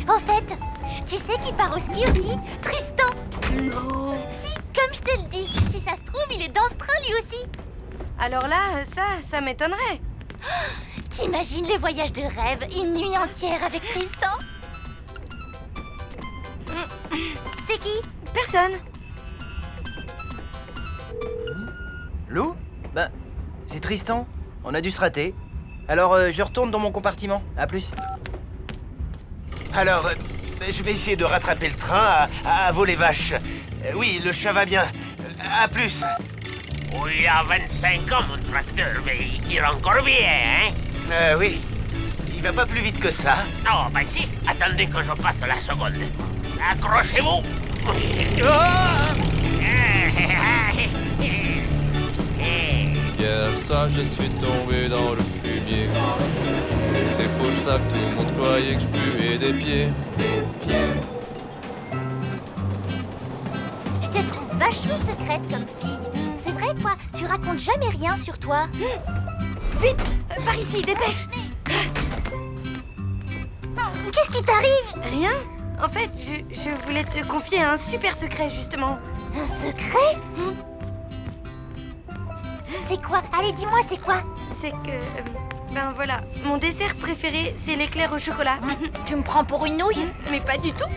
Au fait, tu sais qui part au ski aussi? Tristan! Non! Si, comme je te le dis. Si ça se trouve, il est dans ce train lui aussi. Alors là, ça m'étonnerait. T'imagines le voyage de rêve, une nuit entière avec Tristan? C'est qui? Personne. Lou? Bah, c'est Tristan. On a dû se rater. Alors, je retourne dans mon compartiment. À plus. Alors, je vais essayer de rattraper le train à voler vache. Oui, le chat va bien. À plus. Oh, il a 25 ans, mon tracteur, mais il tire encore bien, hein? Oui. Il va pas plus vite que ça. Non, bah si, attendez que je passe la seconde. Accrochez-vous. Hier soir je suis tombé dans le fumier. Et c'est pour ça que tout le monde croyait que je puais des pieds. Je te trouve vachement secrète comme fille. C'est vrai quoi, tu racontes jamais rien sur toi. Vite, par ici, dépêche. Qu'est-ce qui t'arrive? Rien. En fait, je voulais te confier un super secret, justement. Un secret? C'est quoi? Allez, dis-moi, c'est quoi? C'est que... ben voilà, mon dessert préféré, c'est l'éclair au chocolat. Tu me prends pour une nouille? Mais pas du tout.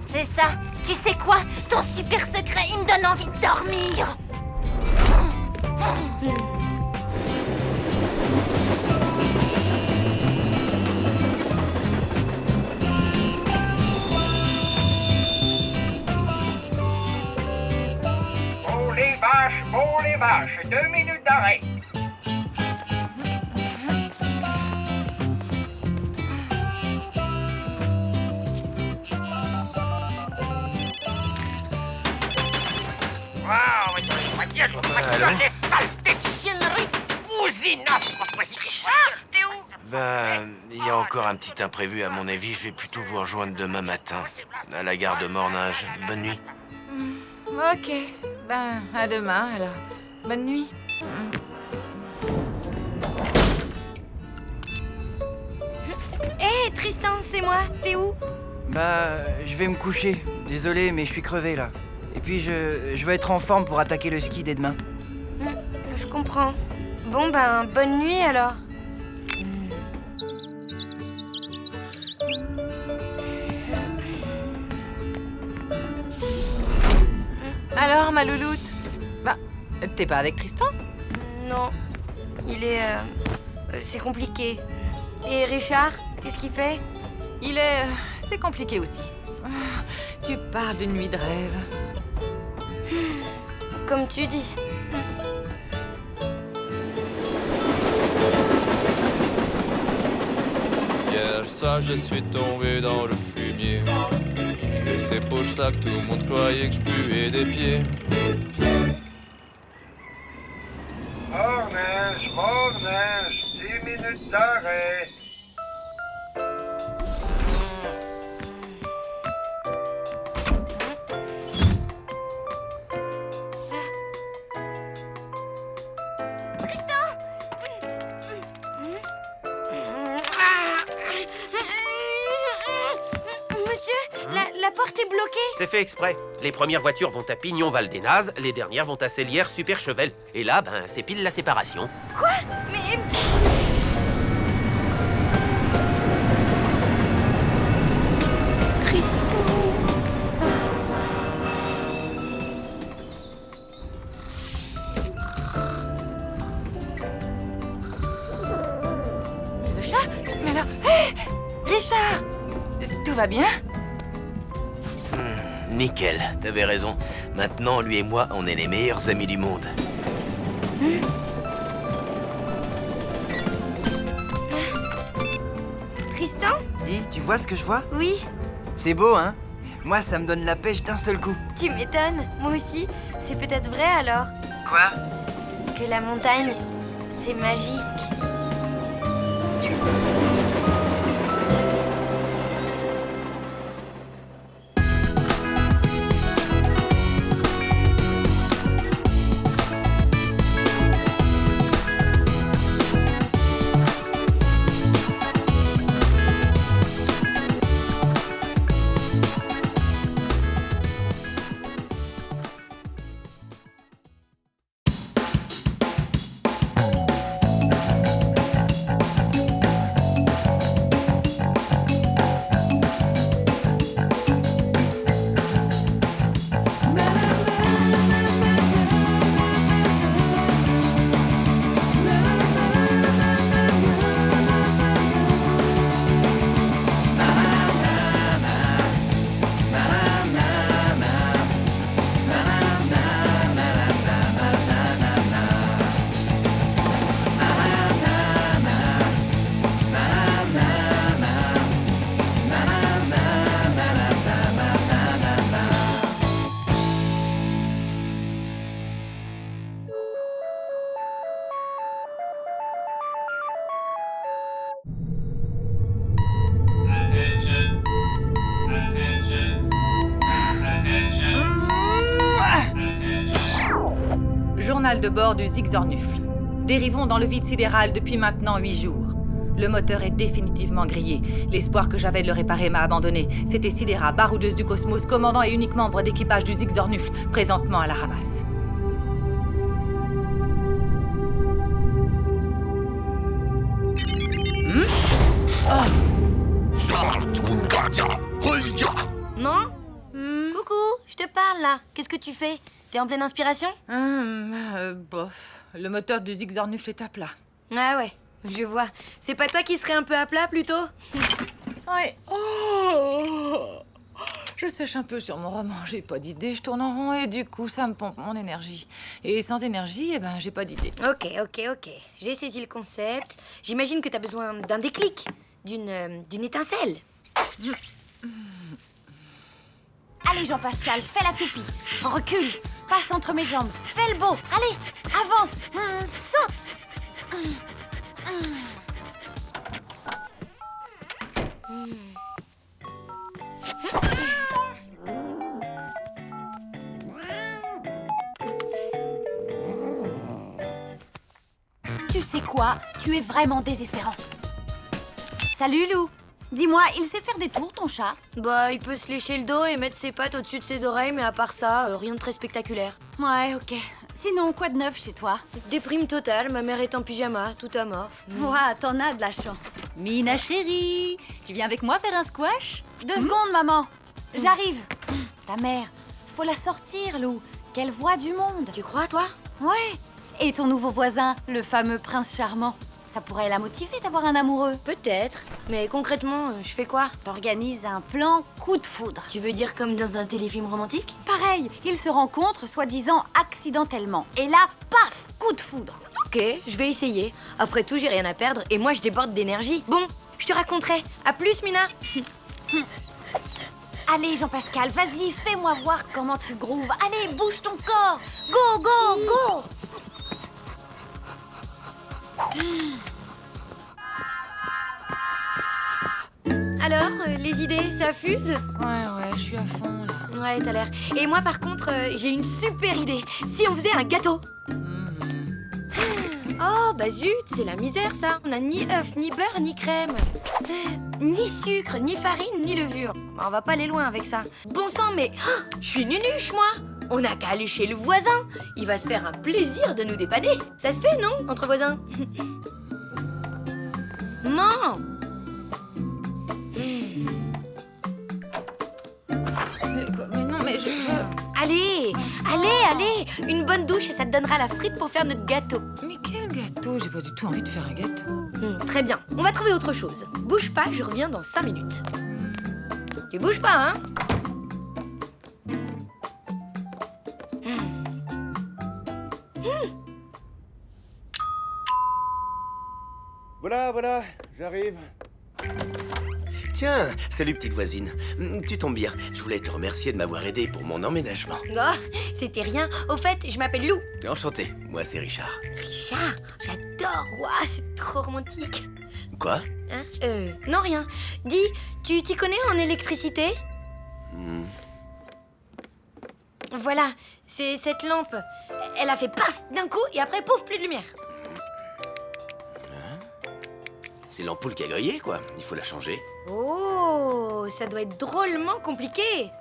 C'est ça. Tu sais quoi? Ton super secret, il me donne envie de dormir. Pour les vaches, 2 minutes d'arrêt. Waouh, mais je vais dire, les saletés de chiennerie bousine. T'es où? Ben, il y a encore un petit imprévu à mon avis. Je vais plutôt vous rejoindre demain matin, à la gare de Morninge. Bonne nuit. Ok. Ben, à demain, alors. Bonne nuit. Hé, Tristan, c'est moi. T'es où? Bah, je vais me coucher. Désolé, mais je suis crevé, là. Et puis, je veux être en forme pour attaquer le ski dès demain. Je comprends. Bon, ben, bonne nuit, alors. Alors, ma louloute? Bah, t'es pas avec Tristan? Non. Il est... c'est compliqué. Et Richard, qu'est-ce qu'il fait? Il est... c'est compliqué aussi. Tu parles d'une nuit de rêve. Comme tu dis. Hier soir je suis tombé dans le fumier. Et c'est pour ça que tout le monde croyait que je puais des pieds. Morninge, 10 minutes d'arrêt. La porte est bloquée. C'est fait exprès. Les premières voitures vont à Pignon-Val-des-Nazes, les dernières vont à Célière-Super-Chevel. Et là, ben, c'est pile la séparation. Quoi? Mais... Tristan... Le chat? Mais alors... Hé! Richard! Tout va bien? Nickel, t'avais raison. Maintenant, lui et moi, on est les meilleurs amis du monde. Tristan? Dis, tu vois ce que je vois? Oui. C'est beau, hein? Moi, ça me donne la pêche d'un seul coup. Tu m'étonnes. Moi aussi. C'est peut-être vrai, alors. Quoi? Que la montagne, c'est magique. mal de bord du Zigzornufle. Dérivons dans le vide sidéral depuis maintenant 8 jours. Le moteur est définitivement grillé. L'espoir que j'avais de le réparer m'a abandonné. C'était Sidera, baroudeuse du cosmos, commandant et unique membre d'équipage du Zigzornufle, présentement à la ramasse. Non Coucou, je te parle là. Qu'est-ce que tu fais? T'es en pleine inspiration? Bof. Le moteur du Zigzornufle est à plat. Ah ouais, je vois. C'est pas toi qui serais un peu à plat plutôt? Ouais. Oh, je sèche un peu sur mon roman, j'ai pas d'idée, je tourne en rond et du coup ça me pompe mon énergie. Et sans énergie, eh ben j'ai pas d'idée. Ok. J'ai saisi le concept. J'imagine que t'as besoin d'un déclic, d'une étincelle. Allez, Jean-Pascal, fais la toupie. Recule, passe entre mes jambes. Fais le beau. Allez, avance. Saute. Tu sais quoi? Tu es vraiment désespérant. Salut, Lou. Dis-moi, il sait faire des tours, ton chat? Bah, il peut se lécher le dos et mettre ses pattes au-dessus de ses oreilles, mais à part ça, rien de très spectaculaire. Ouais, ok. Sinon, quoi de neuf chez toi? Déprime totale, ma mère est en pyjama, tout amorphe. Ouah, t'en as de la chance. Mina chérie, tu viens avec moi faire un squash? 2 secondes, maman. J'arrive. Ta mère, faut la sortir, Lou. Qu'elle voit du monde. Tu crois, toi? Ouais. Et ton nouveau voisin, le fameux prince charmant. Ça pourrait la motiver d'avoir un amoureux. Peut-être. Mais concrètement, je fais quoi? T'organises un plan coup de foudre. Tu veux dire comme dans un téléfilm romantique? Pareil, ils se rencontrent soi-disant accidentellement. Et là, paf, coup de foudre. Ok, je vais essayer. Après tout, j'ai rien à perdre et moi, je déborde d'énergie. Bon, je te raconterai. À plus, Mina. Allez, Jean-Pascal, vas-y, fais-moi voir comment tu grooves. Allez, bouge ton corps. Go, go, go. Alors, les idées, ça fuse? Ouais, je suis à fond là. Ouais, t'as l'air. Et moi, par contre, j'ai une super idée. Si on faisait un gâteau? Oh, bah zut, c'est la misère, ça. On a ni œuf, ni beurre, ni crème. Ni sucre, ni farine, ni levure. Bah, on va pas aller loin avec ça. Bon sang, mais je suis nunuche, moi. On n'a qu'à aller chez le voisin. Il va se faire un plaisir de nous dépanner. Ça se fait, non, entre voisins? Non. Mais non, mais je... Allez. Une bonne douche et ça te donnera la frite pour faire notre gâteau. Mais quel gâteau? J'ai pas du tout envie de faire un gâteau. Très bien, on va trouver autre chose. Bouge pas, je reviens dans 5 minutes. Tu bouges pas, hein? Voilà, j'arrive. Tiens, salut petite voisine. Tu tombes bien. Je voulais te remercier de m'avoir aidé pour mon emménagement. Oh, c'était rien. Au fait, je m'appelle Lou. Enchanté, moi c'est Richard. Richard, j'adore. Waouh, c'est trop romantique. Quoi? Hein? Non, rien. Dis, tu t'y connais en électricité? Voilà, c'est cette lampe. Elle a fait paf d'un coup et après pouf, plus de lumière. C'est l'ampoule qui a grillé, quoi. Il faut la changer. Oh, ça doit être drôlement compliqué.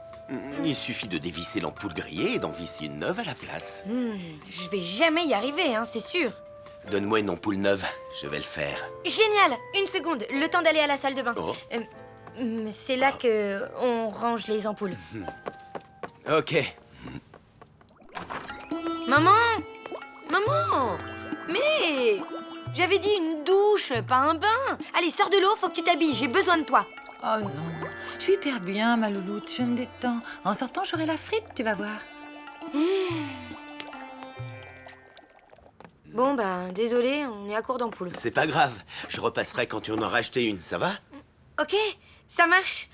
Il suffit de dévisser l'ampoule grillée et d'en visser une neuve à la place. Je vais jamais y arriver, hein, c'est sûr. Donne-moi une ampoule neuve, je vais le faire. Génial. Une seconde, le temps d'aller à la salle de bain. Oh. C'est là que on range les ampoules. Ok. Maman! Mais... J'avais dit une douche, pas un bain. Allez, sors de l'eau, faut que tu t'habilles, j'ai besoin de toi. Oh non, je suis hyper bien, ma louloute, je me détends. En sortant, j'aurai la frite, tu vas voir. Bon, ben, désolé, on est à court d'ampoules. C'est pas grave, je repasserai quand tu en auras acheté une, ça va? Ok, ça marche.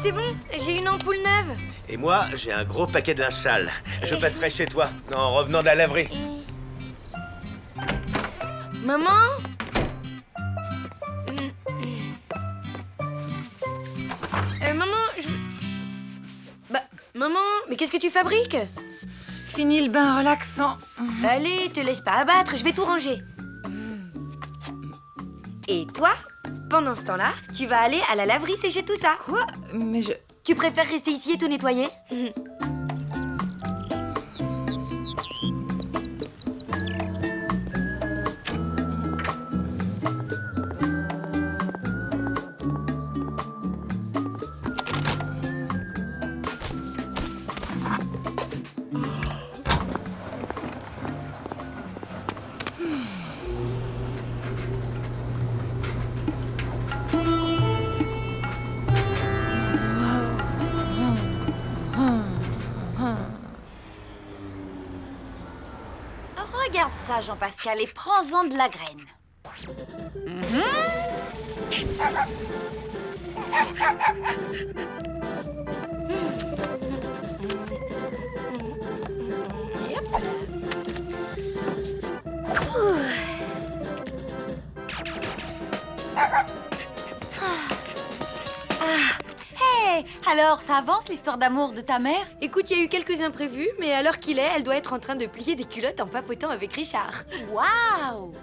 C'est bon, j'ai une ampoule neuve. Et moi, j'ai un gros paquet de linge sale. Je passerai chez toi, en revenant de la laverie. Maman? Maman, Bah, maman, mais qu'est-ce que tu fabriques? Fini le bain relaxant. Allez, te laisse pas abattre, je vais tout ranger. Et toi, pendant ce temps-là, tu vas aller à la laverie sécher tout ça. Quoi? Mais je... Tu préfères rester ici et tout nettoyer? Regarde ça, Jean-Pascal, et prends-en de la graine. Hey, alors, ça avance l'histoire d'amour de ta mère? Écoute, il y a eu quelques imprévus, mais à l'heure qu'il est, elle doit être en train de plier des culottes en papotant avec Richard. Waouh!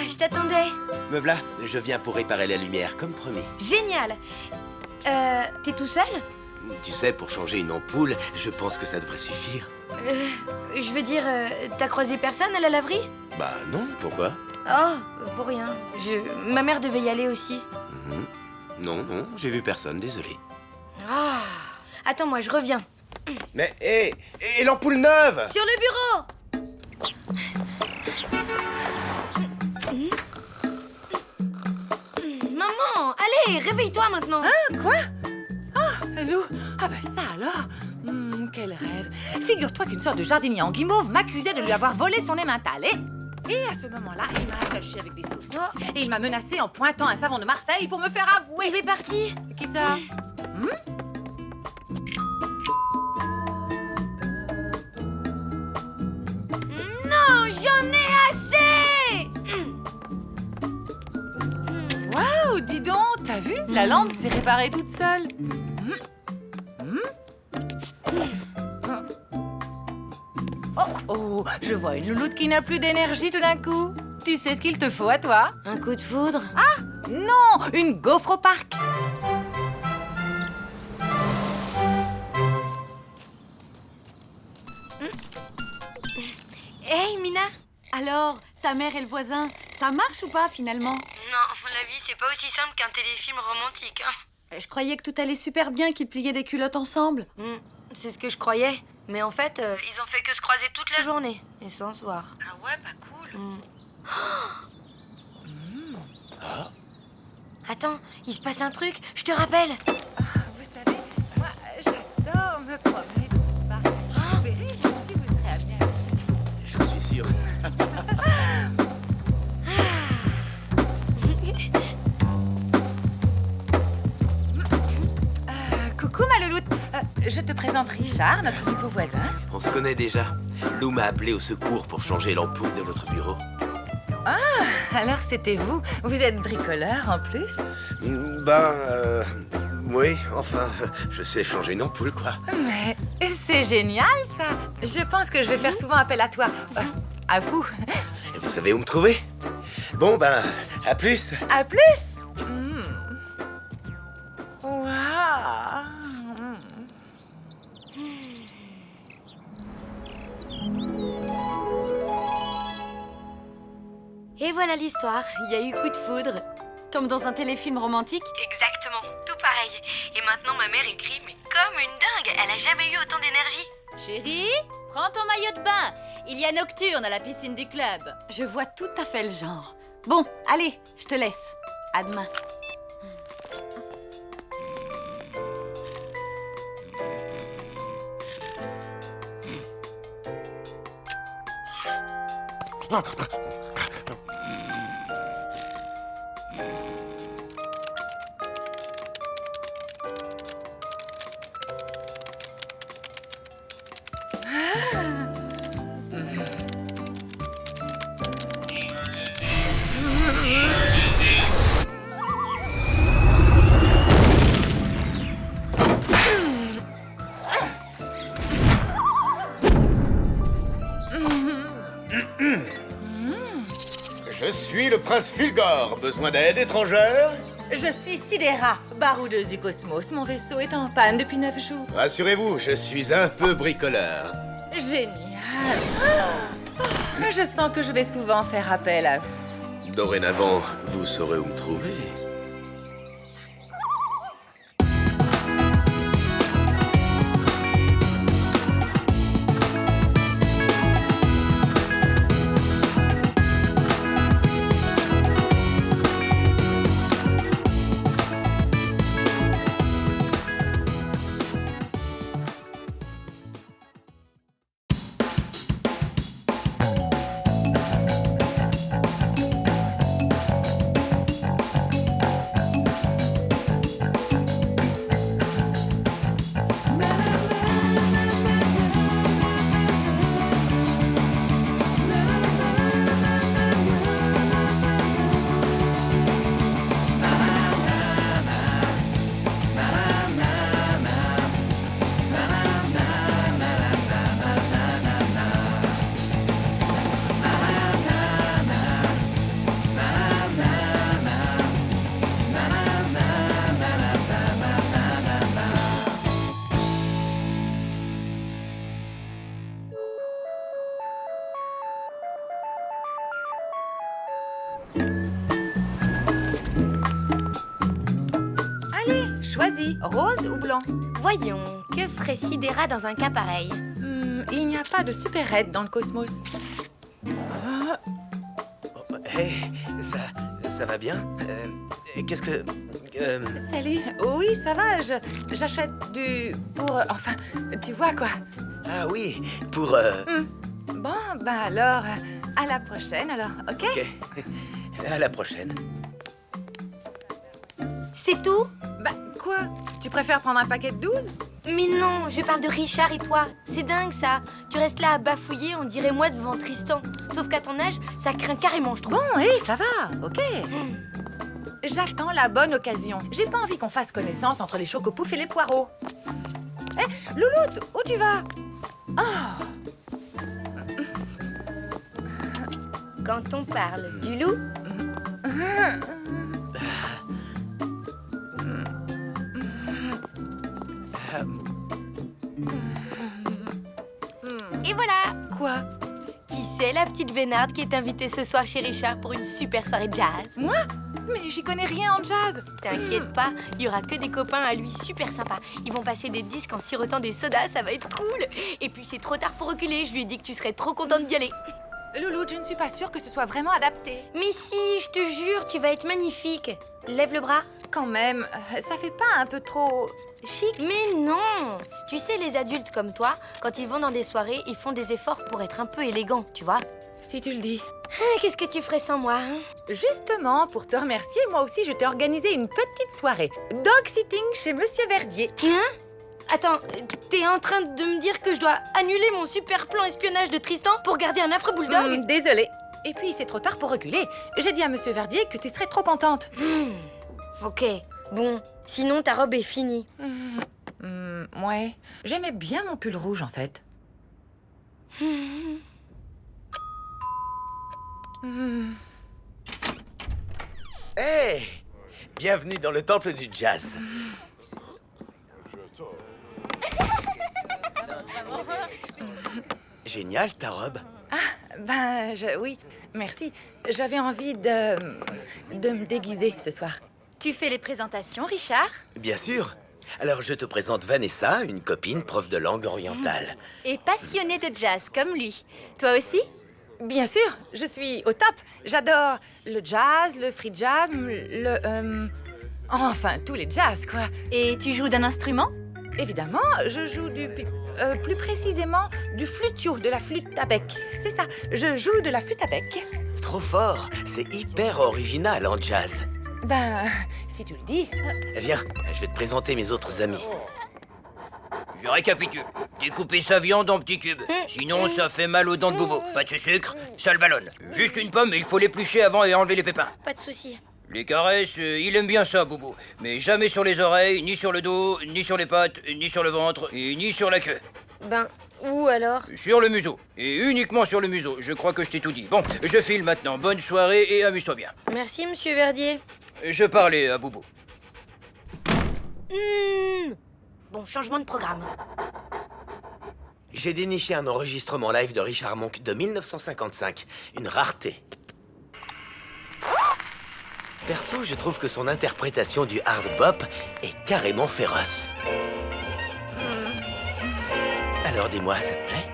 Je t'attendais. Me voilà, je viens pour réparer la lumière, comme promis. Génial. T'es tout seul? Tu sais, pour changer une ampoule, je pense que ça devrait suffire. Je veux dire, t'as croisé personne à la laverie? Bah non, pourquoi? Oh, pour rien. Ma mère devait y aller aussi. Non, j'ai vu personne, désolé. Ah. Attends, moi, je reviens. Mais, hé, et l'ampoule neuve? Sur le bureau! Maman, allez, réveille-toi maintenant. Hein, quoi? Oh, Lou. Ah bah ça alors. Quel rêve. Figure-toi qu'une sorte de jardinier en guimauve m'accusait de lui avoir volé son emmental. Et à ce moment-là, il m'a attaché avec des saucisses. Et il m'a menacé en pointant un savon de Marseille pour me faire avouer. Il est parti. Qui ça? Non, j'en ai assez. Waouh, dis donc, t'as vu? La lampe s'est réparée toute seule. Oh, je vois une louloute qui n'a plus d'énergie tout d'un coup. Tu sais ce qu'il te faut à toi? Un coup de foudre? Ah, non, une gaufre au parc. Hey, Mina. Alors, ta mère et le voisin, ça marche ou pas finalement? Non, la vie, c'est pas aussi simple qu'un téléfilm romantique. Je croyais que tout allait super bien, qu'ils pliaient des culottes ensemble. C'est ce que je croyais. Mais en fait, ils ont fait que se croiser toute la journée. Et sans se voir. Ah ouais, pas cool. Attends, il se passe un truc. Je te rappelle. Vous savez, moi, j'adore me promener dans ce parc. Vous verrez, si vous serez amené à... J'en suis sûr. Coucou, ma louloute. Je te présente Richard, notre nouveau voisin. On se connaît déjà. Lou m'a appelé au secours pour changer l'ampoule de votre bureau. Ah, alors c'était vous. Vous êtes bricoleur en plus? Oui, enfin, je sais changer une ampoule, quoi. Mais c'est génial, ça. Je pense que je vais faire souvent appel à toi. À vous. Et vous savez où me trouver? Bon, à plus. À plus. Waouh. Et voilà l'histoire. Il y a eu coup de foudre. Comme dans un téléfilm romantique? Exactement, tout pareil. Et maintenant, ma mère écrit, mais comme une dingue. Elle a jamais eu autant d'énergie. Chérie, Prends ton maillot de bain. Il y a nocturne à la piscine du club. Je vois tout à fait le genre. Bon, allez, je te laisse. À demain. Je suis le prince Fulgore. Besoin d'aide étrangère? Je suis Sidera, baroudeuse du cosmos. Mon vaisseau est en panne depuis 9 jours. Rassurez-vous, je suis un peu bricoleur. Génial. Je sens que je vais souvent faire appel à vous. Dorénavant, vous saurez où me trouver. Choisis, rose ou blanc? Voyons, que ferait Sidera dans un cas pareil? Il n'y a pas de super-aide dans le cosmos. Hey, ça va bien? Qu'est-ce que... Salut. Oui, ça va, j'achète pour... Enfin, tu vois quoi. Ah oui, pour... Bon, bah alors, à la prochaine alors, ok? Ok, à la prochaine. C'est tout? Bah, quoi? Tu préfères prendre un paquet de 12? Mais non, je parle de Richard et toi. C'est dingue, ça. Tu restes là à bafouiller, on dirait moi devant Tristan. Sauf qu'à ton âge, ça craint carrément, je trouve. Bon, ça va, ok. J'attends la bonne occasion. J'ai pas envie qu'on fasse connaissance entre les chocopoufs et les poireaux. Louloute, où tu vas? Oh. Quand on parle du loup... Et voilà. Quoi? Qui c'est la petite vénarde qui est invitée ce soir chez Richard pour une super soirée de jazz? Moi? Mais j'y connais rien en jazz. T'inquiète pas, il y aura que des copains à lui super sympas. Ils vont passer des disques en sirotant des sodas, ça va être cool. Et puis c'est trop tard pour reculer, je lui ai dit que tu serais trop contente d'y aller. Louloute, je ne suis pas sûre que ce soit vraiment adapté. Mais si, je te jure, tu vas être magnifique. Lève le bras. Quand même, ça fait pas un peu trop chic? Mais non! Tu sais, les adultes comme toi, quand ils vont dans des soirées, ils font des efforts pour être un peu élégants, tu vois? Si tu le dis. Qu'est-ce que tu ferais sans moi, hein? Justement, pour te remercier, moi aussi, je t'ai organisé une petite soirée. Dog sitting chez Monsieur Verdier. Hein? Attends, t'es en train de me dire que je dois annuler mon super plan espionnage de Tristan pour garder un affreux bulldog? Désolée. Et puis, c'est trop tard pour reculer. J'ai dit à Monsieur Verdier que tu serais trop contente. Ok, bon. Sinon, ta robe est finie. Ouais. J'aimais bien mon pull rouge, en fait. Hey! Bienvenue dans le temple du jazz. Génial, ta robe. Oui, merci. J'avais envie de me déguiser ce soir. Tu fais les présentations, Richard? Bien sûr. Alors, je te présente Vanessa, une copine prof de langue orientale. Et passionnée de jazz comme lui. Toi aussi? Bien sûr, je suis au top. J'adore le jazz, le free jazz, enfin, tous les jazz, quoi. Et tu joues d'un instrument? Évidemment, je joue plus précisément du flutio, de la flûte à bec. C'est ça, je joue de la flûte à bec. Trop fort, c'est hyper original en jazz. Ben, si tu le dis. Viens, je vais te présenter mes autres amis. Je récapitule. Découpez sa viande en petits cubes. Sinon, ça fait mal aux dents de Bobo. Pas de sucre, ça le ballonne. Juste une pomme, mais il faut l'éplucher avant et enlever les pépins. Pas de souci. Les caresses, il aime bien ça, Bobo. Mais jamais sur les oreilles, ni sur le dos, ni sur les pattes, ni sur le ventre, et ni sur la queue. Ben, où alors? Sur le museau. Et uniquement sur le museau. Je crois que je t'ai tout dit. Bon, je file maintenant. Bonne soirée et amuse-toi bien. Merci, monsieur Verdier. Je parlais à Bobo. Bon, changement de programme. J'ai déniché un enregistrement live de Richard Monk de 1955. Une rareté. Perso, je trouve que son interprétation du hard bop est carrément féroce. Alors dis-moi, ça te plaît?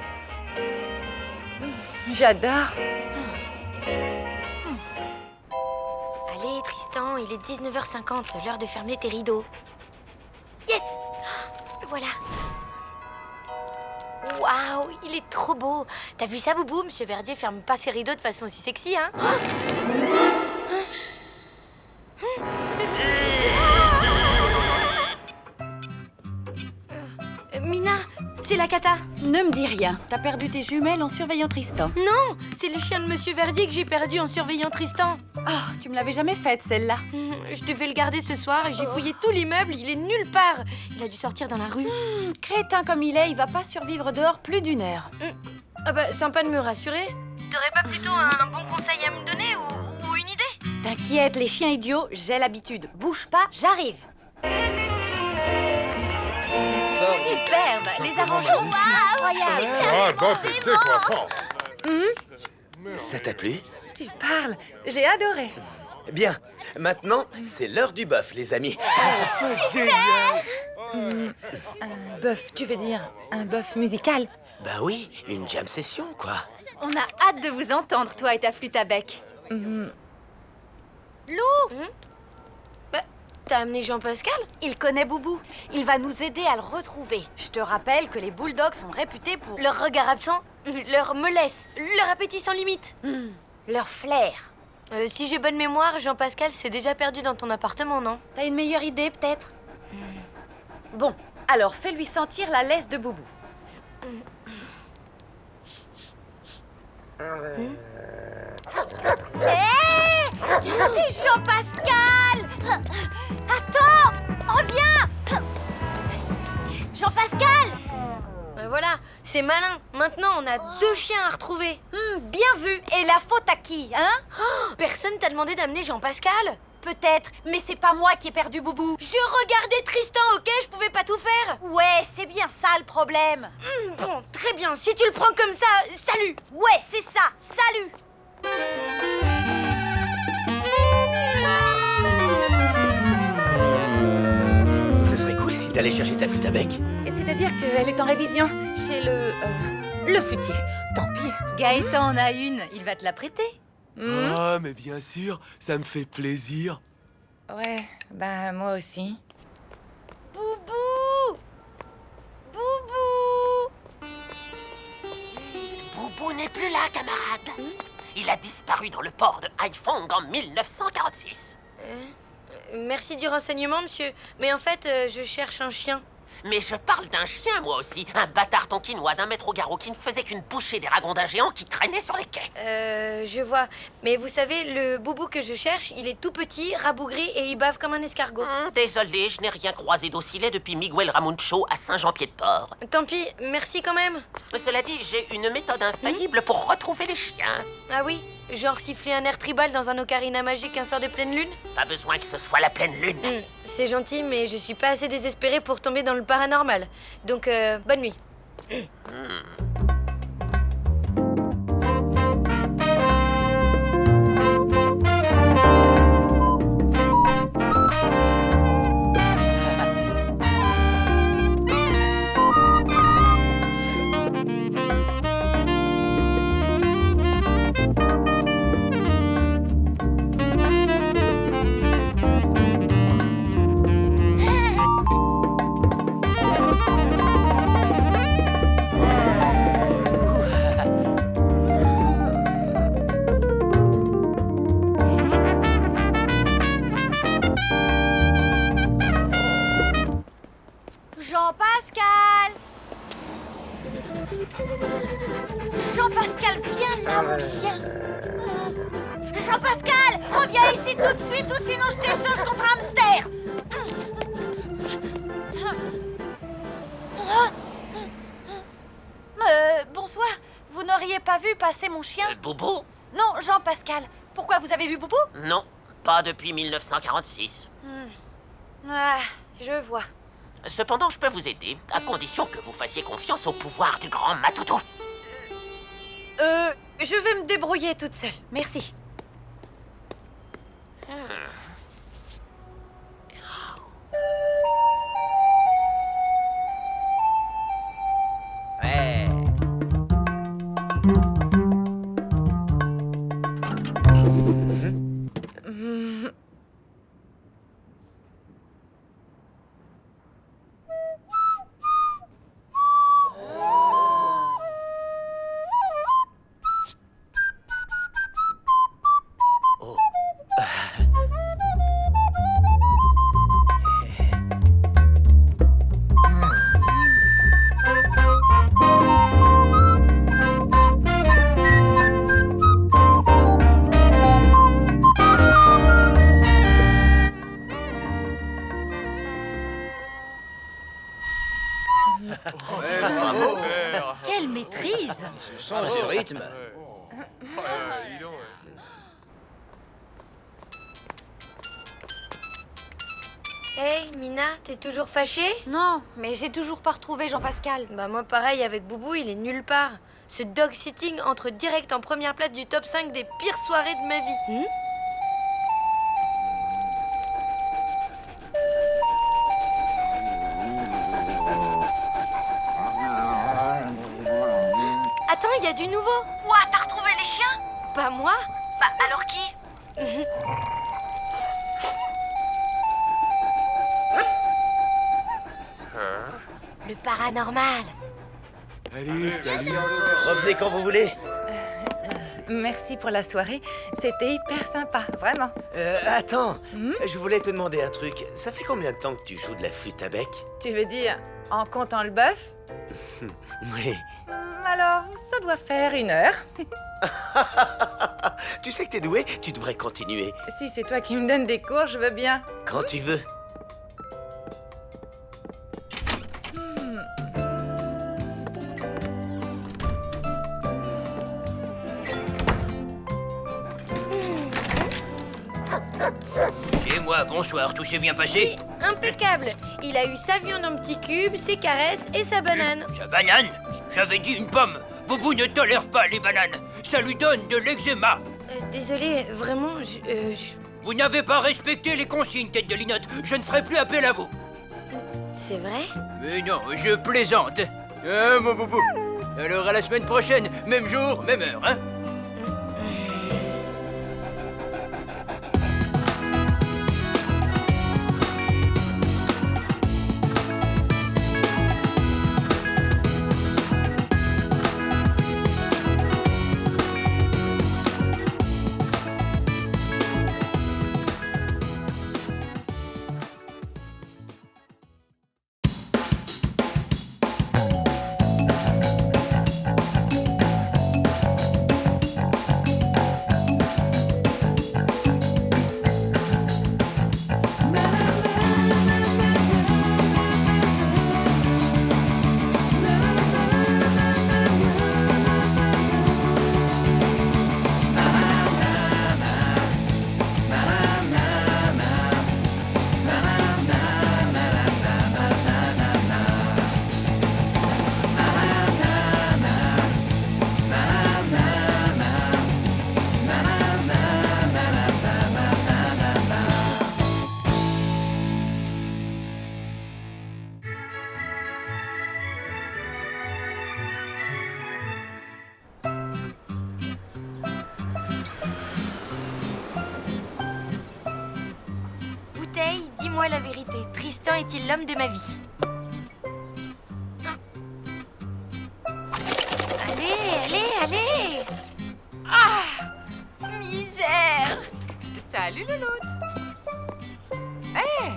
J'adore. Allez, Tristan, il est 19h50, l'heure de fermer tes rideaux. Yes! Voilà. Waouh, il est trop beau. T'as vu ça, Boubou? Monsieur Verdier ferme pas ses rideaux de façon aussi sexy, hein? Mina, c'est la cata. Ne me dis rien. T'as perdu tes jumelles en surveillant Tristan. Non, c'est le chien de Monsieur Verdier que j'ai perdu en surveillant Tristan. Ah, tu me l'avais jamais faite, celle-là. Je devais le garder ce soir et j'ai fouillé tout l'immeuble, il est nulle part. Il a dû sortir dans la rue. Crétin comme il est, il va pas survivre dehors plus d'une heure. Ah bah, sympa de me rassurer. T'aurais pas plutôt un bon conseil à me donner ou une idée? T'inquiète, les chiens idiots, j'ai l'habitude. Bouge pas, j'arrive. Superbe, les arrangements. Ah, bon, t'es coiffant. Ça t'a plu? Tu parles, j'ai adoré. Bien, maintenant, c'est l'heure du bœuf, les amis. Un bœuf, tu veux dire un bœuf musical? Bah oui, une jam session, quoi. On a hâte de vous entendre, toi et ta flûte à bec. Lou! Bah, t'as amené Jean-Pascal? Il connaît Boubou. Il va nous aider à le retrouver. Je te rappelle que les bulldogs sont réputés pour... Leur regard absent, leur mollesse, leur appétit sans limite. Leur flair. Si j'ai bonne mémoire, Jean-Pascal s'est déjà perdu dans ton appartement, non? T'as une meilleure idée, peut-être? Bon, alors fais-lui sentir la laisse de Boubou. Jean-Pascal! Attends! Reviens! Jean-Pascal! Voilà, c'est malin. Maintenant, on a 2 chiens à retrouver. Bien vu. Et la faute à qui, hein? Personne t'a demandé d'amener Jean-Pascal? Peut-être, mais c'est pas moi qui ai perdu Boubou. Je regardais Tristan, ok? Je pouvais pas tout faire. Ouais, c'est bien ça le problème. Bon, très bien. Si tu le prends comme ça, salut. Ouais, c'est ça. Salut. Ce serait cool si t'allais chercher ta flûte à bec. C'est-à-dire qu'elle est en révision chez le flûtier. Tant pis. Gaëtan en a une, il va te la prêter. Ah, mais bien sûr, ça me fait plaisir. Ouais, ben moi aussi. Boubou! Boubou! Boubou n'est plus là, camarade. Il a disparu dans le port de Haiphong en 1946. Merci du renseignement, monsieur. Mais en fait, je cherche un chien. Mais je parle d'un chien, moi aussi. Un bâtard tonkinois d'1 mètre au garrot qui ne faisait qu'une bouchée des ragondins géants qui traînaient sur les quais. Je vois. Mais vous savez, le Boubou que je cherche, il est tout petit, rabougri et il bave comme un escargot. Désolé, je n'ai rien croisé d'aussi laid depuis Miguel Ramuncho à Saint-Jean-Pied-de-Port. Tant pis, merci quand même. Cela dit, j'ai une méthode infaillible pour retrouver les chiens. Ah oui? Genre siffler un air tribal dans un ocarina magique un soir de pleine lune? Pas besoin que ce soit la pleine lune. C'est gentil, mais je suis pas assez désespérée pour tomber dans le paranormal. Donc, bonne nuit. Jean-Pascal, viens là, mon chien. Jean-Pascal, reviens ici tout de suite ou sinon je t'échange contre un hamster. Bonsoir, vous n'auriez pas vu passer mon chien? Boubou? Non, Jean-Pascal. Pourquoi, vous avez vu Boubou? Non, pas depuis 1946. Je vois. Cependant, je peux vous aider, à condition que vous fassiez confiance au pouvoir du grand Matoudou. Je vais me débrouiller toute seule. Merci. Ouais. Quelle maîtrise! Ce sens du rythme. Hey, Mina, t'es toujours fâchée? Non, mais j'ai toujours pas retrouvé Jean-Pascal. Bah moi pareil, avec Boubou, il est nulle part. Ce dog sitting entre direct en première place du top 5 des pires soirées de ma vie. Attends, il y a du nouveau. Quoi, t'as retrouvé les chiens? Pas moi? Bah alors qui? Le paranormal. Allez, salut. Revenez quand vous voulez. Merci pour la soirée. C'était hyper sympa, vraiment. Attends, je voulais te demander un truc. Ça fait combien de temps que tu joues de la flûte à bec? Tu veux dire en comptant le bœuf? Oui. Alors, ça doit faire 1 heure. Tu sais que t'es doué, tu devrais continuer. Si c'est toi qui me donnes des cours, je veux bien. Quand tu veux. C'est moi, bonsoir, tout s'est bien passé? Oui, impeccable. Il a eu sa viande en petits cubes, ses caresses et sa banane. Sa banane? J'avais dit une pomme. Boubou ne tolère pas les bananes. Ça lui donne de l'eczéma. Désolé, vraiment, Vous n'avez pas respecté les consignes, tête de linotte. Je ne ferai plus appel à vous. C'est vrai? Mais non, je plaisante. Ah, mon boubou. Alors à la semaine prochaine, même jour, même heure, hein? Dis-moi la vérité, Tristan est-il l'homme de ma vie? Allez! Ah! Misère! Salut, Louloute. Hé!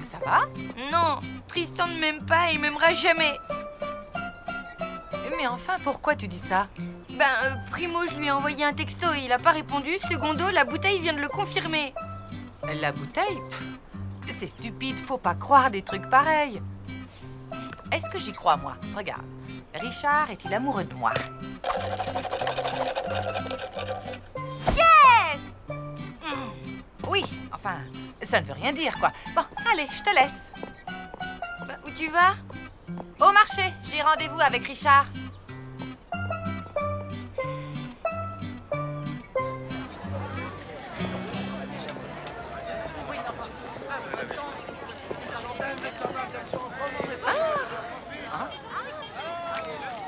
Ça va? Non, Tristan ne m'aime pas et il m'aimera jamais. Mais enfin, pourquoi tu dis ça? Primo, je lui ai envoyé un texto et il a pas répondu. Secondo, la bouteille vient de le confirmer. La bouteille? Pff, c'est stupide, faut pas croire des trucs pareils. Est-ce que j'y crois, moi? Regarde. Richard est-il amoureux de moi? Yes! Oui, enfin, ça ne veut rien dire, quoi. Bon, allez, je te laisse. Où tu vas? Au marché, j'ai rendez-vous avec Richard.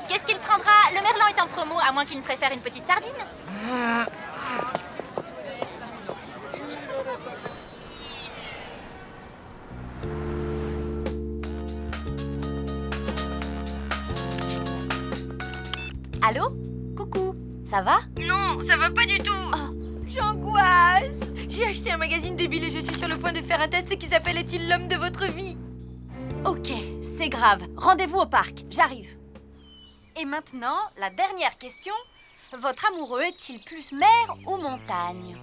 Qu'est-ce qu'il prendra? Le merlan est en promo, à moins qu'il ne préfère une petite sardine. Allô? Coucou, ça va? Non, ça va pas du tout. J'angoisse. J'ai acheté un magazine débile et je suis sur le point de faire un test qui s'appelle Est-il l'homme de votre vie? Ok, c'est grave. Rendez-vous au parc, j'arrive. Et maintenant, la dernière question. Votre amoureux est-il plus mer ou montagne?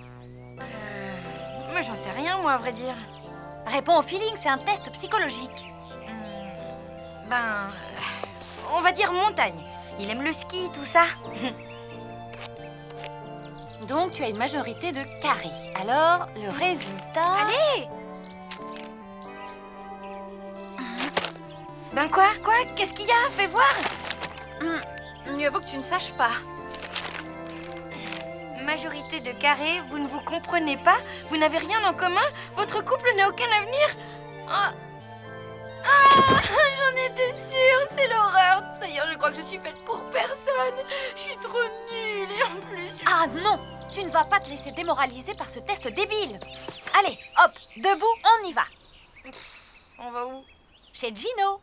Mais j'en sais rien, moi, à vrai dire. Réponds au feeling, c'est un test psychologique. On va dire montagne. Il aime le ski, tout ça. Donc, tu as une majorité de carré. Alors, le résultat... Allez! Quoi? Qu'est-ce qu'il y a? Fais voir! Mieux vaut que tu ne saches pas. Majorité de carré, vous ne vous comprenez pas? Vous n'avez rien en commun? Votre couple n'a aucun avenir? J'en étais sûre, c'est l'horreur. D'ailleurs, je crois que je suis faite pour personne. Je suis trop nulle et en plus... Ah non! Tu ne vas pas te laisser démoraliser par ce test débile. Allez, hop, debout, on y va. On va où? Chez Gino.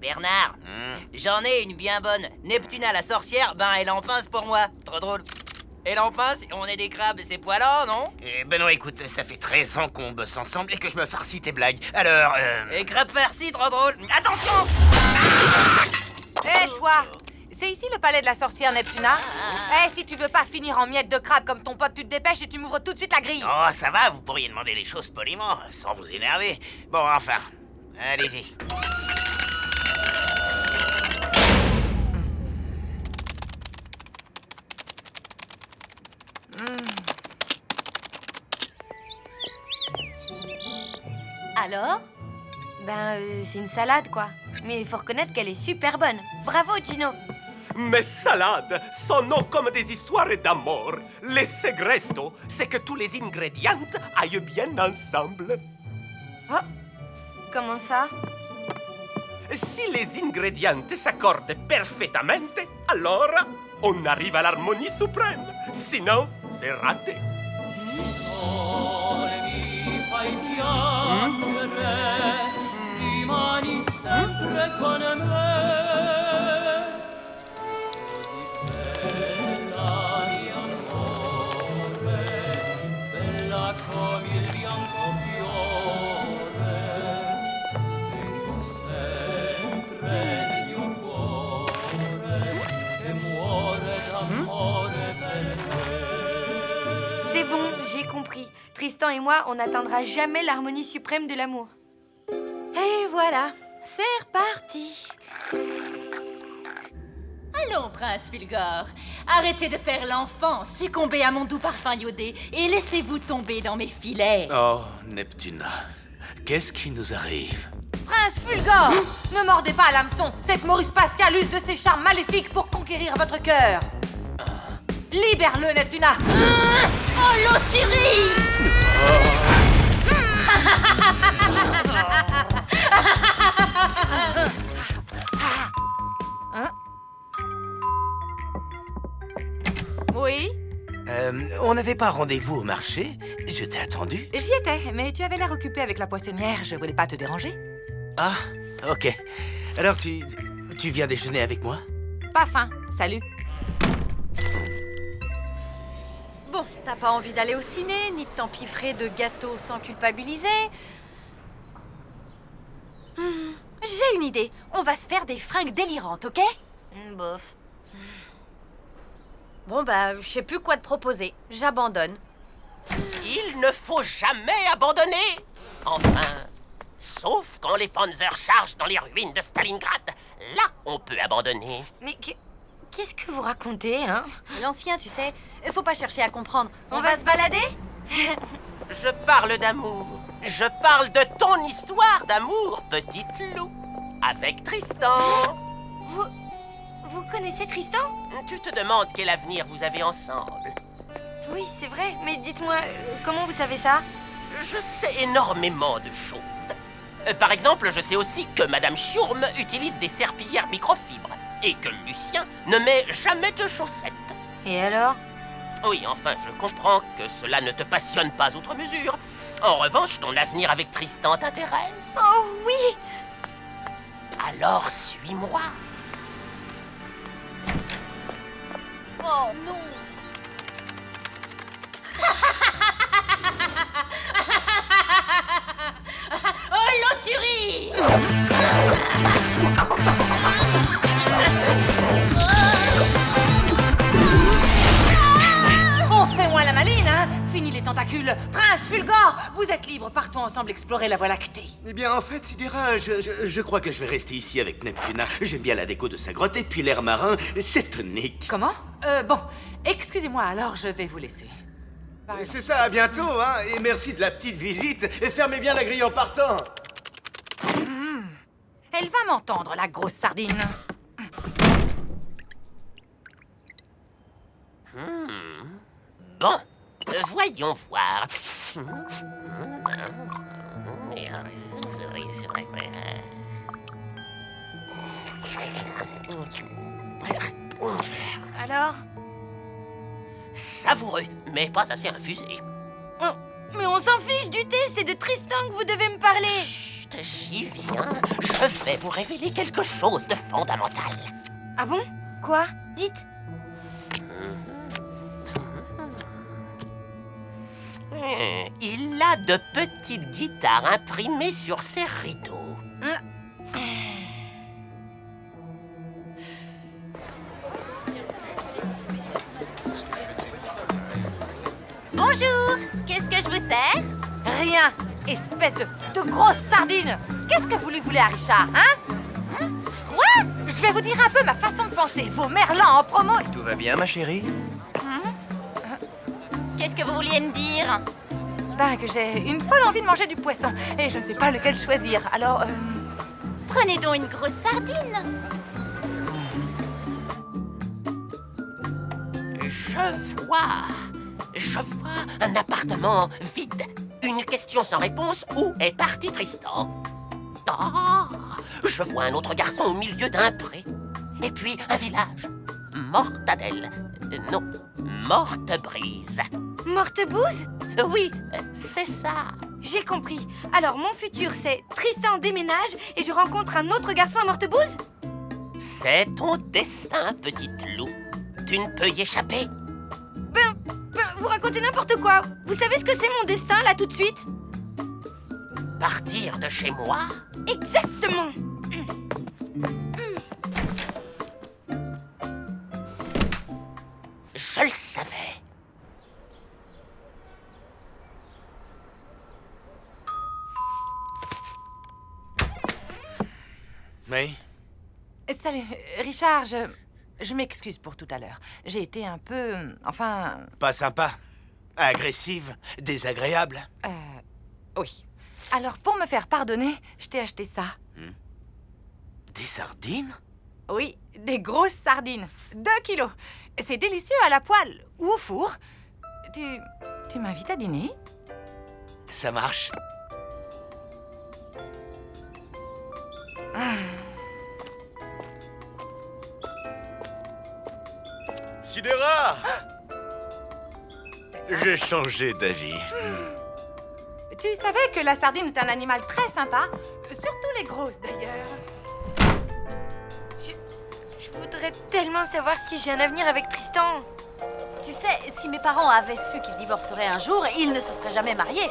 Bernard, j'en ai une bien bonne. Neptuna la sorcière, elle en pince pour moi. Trop drôle. Elle en pince, on est des crabes, c'est poilant, non? Non, écoute, ça fait 13 ans qu'on bosse ensemble et que je me farcis tes blagues. Alors, Et crabes farcis, trop drôle. Attention! Hé, toi! C'est ici le palais de la sorcière Neptuna? Si tu veux pas finir en miettes de crabe comme ton pote, tu te dépêches et tu m'ouvres tout de suite la grille. Oh, ça va, vous pourriez demander les choses poliment, sans vous énerver. Bon, enfin, allez-y. Alors? C'est une salade, quoi. Mais il faut reconnaître qu'elle est super bonne. Bravo, Gino. Mes salades sont comme des histoires d'amour. Le segreto, c'est que tous les ingrédients aillent bien ensemble. Comment ça? Si les ingrédients s'accordent parfaitement, alors on arrive à l'harmonie suprême. Sinon, c'est raté. Rimani sempre con me, così bella mio amore, bella come il bianco fiore, e sempre nel mio cuore, che muore d'amore per te. C'est bon, j'ai compris. Tristan et moi, on n'atteindra jamais l'harmonie suprême de l'amour. Et voilà, c'est reparti. Allons, prince Fulgore, arrêtez de faire l'enfant, succombez à mon doux parfum iodé et laissez-vous tomber dans mes filets. Oh, Neptuna, qu'est-ce qui nous arrive? Prince Fulgore, ne mordez pas à l'hameçon. Cette Maurice Pascal use de ses charmes maléfiques pour conquérir votre cœur. Libère-le, Neptuna. Oh, l'auturie! Oui? On n'avait pas rendez-vous au marché? Je t'ai attendu. J'y étais, mais tu avais l'air occupé avec la poissonnière. Je voulais pas te déranger. Ah, ok. Alors tu viens déjeuner avec moi? Pas faim. Salut. Bon, t'as pas envie d'aller au ciné, ni de t'empiffrer de gâteaux sans culpabiliser. J'ai une idée. On va se faire des fringues délirantes, ok? Bof. Bon, bah, je sais plus quoi te proposer. J'abandonne. Il ne faut jamais abandonner. Enfin, sauf quand les Panzers chargent dans les ruines de Stalingrad. Là, on peut abandonner. Mais qu'est-ce que vous racontez, hein? C'est l'ancien, tu sais. Faut pas chercher à comprendre. On va se balader? Je parle d'amour. Je parle de ton histoire d'amour, petite loup. Avec Tristan. Vous connaissez Tristan? Tu te demandes quel avenir vous avez ensemble. Oui, c'est vrai. Mais dites-moi, comment vous savez ça? Je sais énormément de choses. Par exemple, je sais aussi que Madame Schurm utilise des serpillières microfibres et que Lucien ne met jamais de chaussettes. Et alors? Oui, enfin, je comprends que cela ne te passionne pas outre mesure. En revanche, ton avenir avec Tristan t'intéresse. Oh oui! Alors, suis-moi. Oh non! Oh, l'auturie! On fait moins la maline, hein? Fini les tentacules. Prince Fulgore, vous êtes libre. Partons ensemble explorer la Voie lactée. Eh bien, en fait, Sidera, je crois que je vais rester ici avec Neptuna. J'aime bien la déco de sa grotte et puis l'air marin, c'est tonique. Comment? Bon, excusez-moi, alors je vais vous laisser. C'est ça, à bientôt, hein. Et merci de la petite visite. Et fermez bien la grille en partant. Elle va m'entendre, la grosse sardine. Bon, voyons voir. Alors? Savoureux, mais pas assez infusé. Oh, mais on s'en fiche du thé, c'est de Tristan que vous devez me parler. Chut, j'y viens. Je vais vous révéler quelque chose de fondamental. Ah bon? Quoi? Dites. Il a de petites guitares imprimées sur ses rideaux. Bonjour. Qu'est-ce que je vous sers? Rien, espèce de grosse sardine. Qu'est-ce que vous lui voulez à Richard, hein? Quoi? Je vais vous dire un peu ma façon de penser. Vos merlans en promo... Tout va bien, ma chérie? Qu'est-ce que vous vouliez me dire? Ben, que j'ai une folle envie de manger du poisson. Et je ne sais pas lequel choisir. Alors, Prenez donc une grosse sardine. Je vois un appartement vide. Une question sans réponse, où est parti Tristan? Ah, je vois un autre garçon au milieu d'un pré. Et puis un village. Mortadelle. Non, Mortebrise. Mortebouse? Oui, c'est ça. J'ai compris. Alors, mon futur, c'est Tristan déménage et je rencontre un autre garçon à Mortebouse? C'est ton destin, petite loup. Tu ne peux y échapper. Ben, vous racontez n'importe quoi. Vous savez ce que c'est mon destin, là, tout de suite? Partir de chez moi? Exactement. Je le savais. Oui? salut, Richard, je m'excuse pour tout à l'heure. J'ai été un peu... enfin... Pas sympa. Agressive. Désagréable. Oui. Alors, pour me faire pardonner, je t'ai acheté ça. Des sardines? Oui, des grosses sardines. 2 kilos. C'est délicieux à la poêle ou au four. Tu m'invites à dîner? Ça marche. Sidera! J'ai changé d'avis. Tu savais que la sardine est un animal très sympa? Surtout les grosses, d'ailleurs. Je voudrais tellement savoir si j'ai un avenir avec Tristan. Tu sais, si mes parents avaient su qu'ils divorceraient un jour, ils ne se seraient jamais mariés.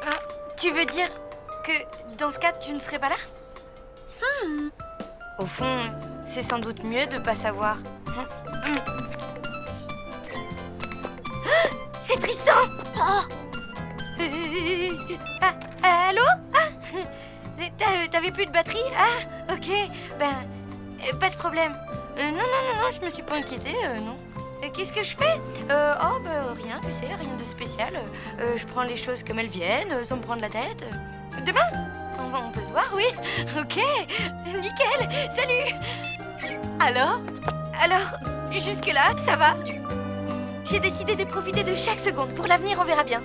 Ah, tu veux dire que dans ce cas, tu ne serais pas là? Au fond, c'est sans doute mieux de pas savoir. C'est Tristan! Allô? T'avais plus de batterie? Ah, ok. Ben, pas de problème. Non, je me suis pas inquiétée, non. Qu'est-ce que je fais? Rien, tu sais, rien de spécial. Je prends les choses comme elles viennent, sans me prendre la tête. Demain? On peut se voir, oui? Ok, nickel, salut! Alors, jusque-là, ça va? J'ai décidé de profiter de chaque seconde. Pour l'avenir, on verra bien.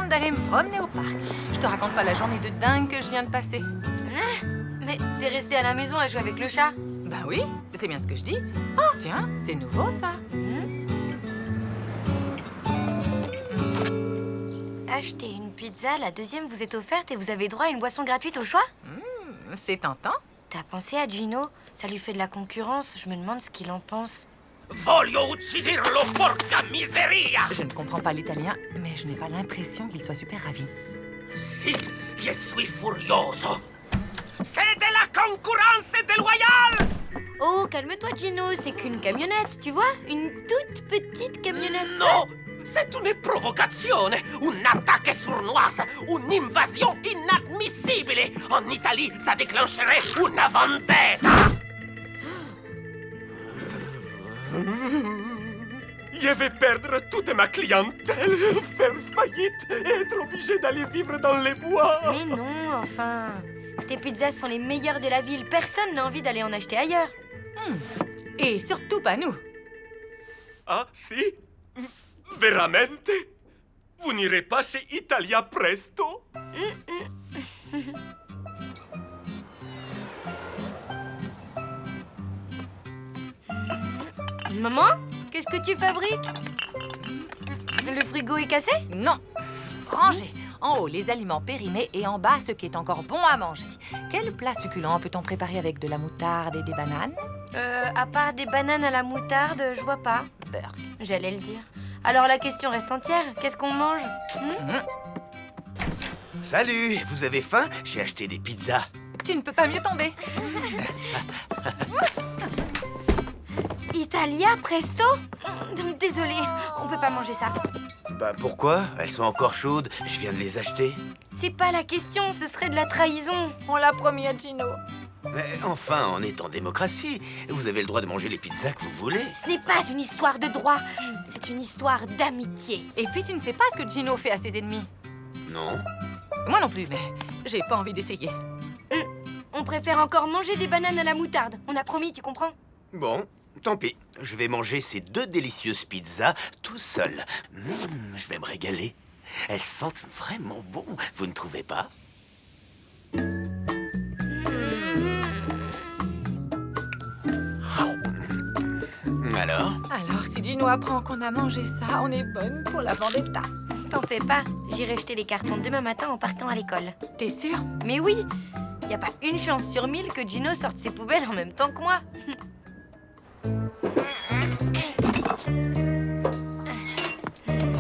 D'aller me promener au parc. Je te raconte pas la journée de dingue que je viens de passer. Mais t'es restée à la maison à jouer avec le chat? Bah oui, c'est bien ce que je dis. Oh, tiens, c'est nouveau ça. Achetez une pizza, la deuxième vous est offerte et vous avez droit à une boisson gratuite au choix? C'est tentant. T'as pensé à Gino? Ça lui fait de la concurrence, je me demande ce qu'il en pense. Voglio ucciderlo, porca miseria! Je ne comprends pas l'italien, mais je n'ai pas l'impression qu'il soit super ravi. Si, je suis furioso. C'est de la concurrence déloyale! Oh, calme-toi, Gino, c'est qu'une camionnette, tu vois? Une toute petite camionnette. Non! C'est une provocation, une attaque sournoise, une invasion inadmissible. En Italie, ça déclencherait une vendetta. Je vais perdre toute ma clientèle, faire faillite et être obligé d'aller vivre dans les bois. Mais non, enfin. Tes pizzas sont les meilleures de la ville. Personne n'a envie d'aller en acheter ailleurs. Et surtout pas nous. Ah, si? Veramente? Vous n'irez pas chez Italia Presto? Maman, qu'est-ce que tu fabriques? Le frigo est cassé? Non. Rangé. En haut, les aliments périmés et en bas, ce qui est encore bon à manger. Quel plat succulent peut-on préparer avec de la moutarde et des bananes? À part des bananes à la moutarde, je vois pas. Burk. J'allais le dire. Alors la question reste entière. Qu'est-ce qu'on mange? Salut, vous avez faim? J'ai acheté des pizzas. Tu ne peux pas mieux tomber. Italia Presto? Désolée, on peut pas manger ça. Bah pourquoi? Elles sont encore chaudes, je viens de les acheter. C'est pas la question, ce serait de la trahison. On l'a promis à Gino. Mais enfin, on est en démocratie. Vous avez le droit de manger les pizzas que vous voulez. Ce n'est pas une histoire de droit, c'est une histoire d'amitié. Et puis tu ne sais pas ce que Gino fait à ses ennemis. Non. Moi non plus, mais j'ai pas envie d'essayer. On préfère encore manger des bananes à la moutarde. On a promis, tu comprends? Bon, tant pis. Je vais manger ces 2 délicieuses pizzas tout seul. Je vais me régaler. Elles sentent vraiment bon, vous ne trouvez pas? Alors, si Gino apprend qu'on a mangé ça, on est bonne pour la vendetta. T'en fais pas, j'irai jeter les cartons demain matin en partant à l'école. T'es sûre? Mais oui, y a pas une chance sur 1000 que Gino sorte ses poubelles en même temps que moi.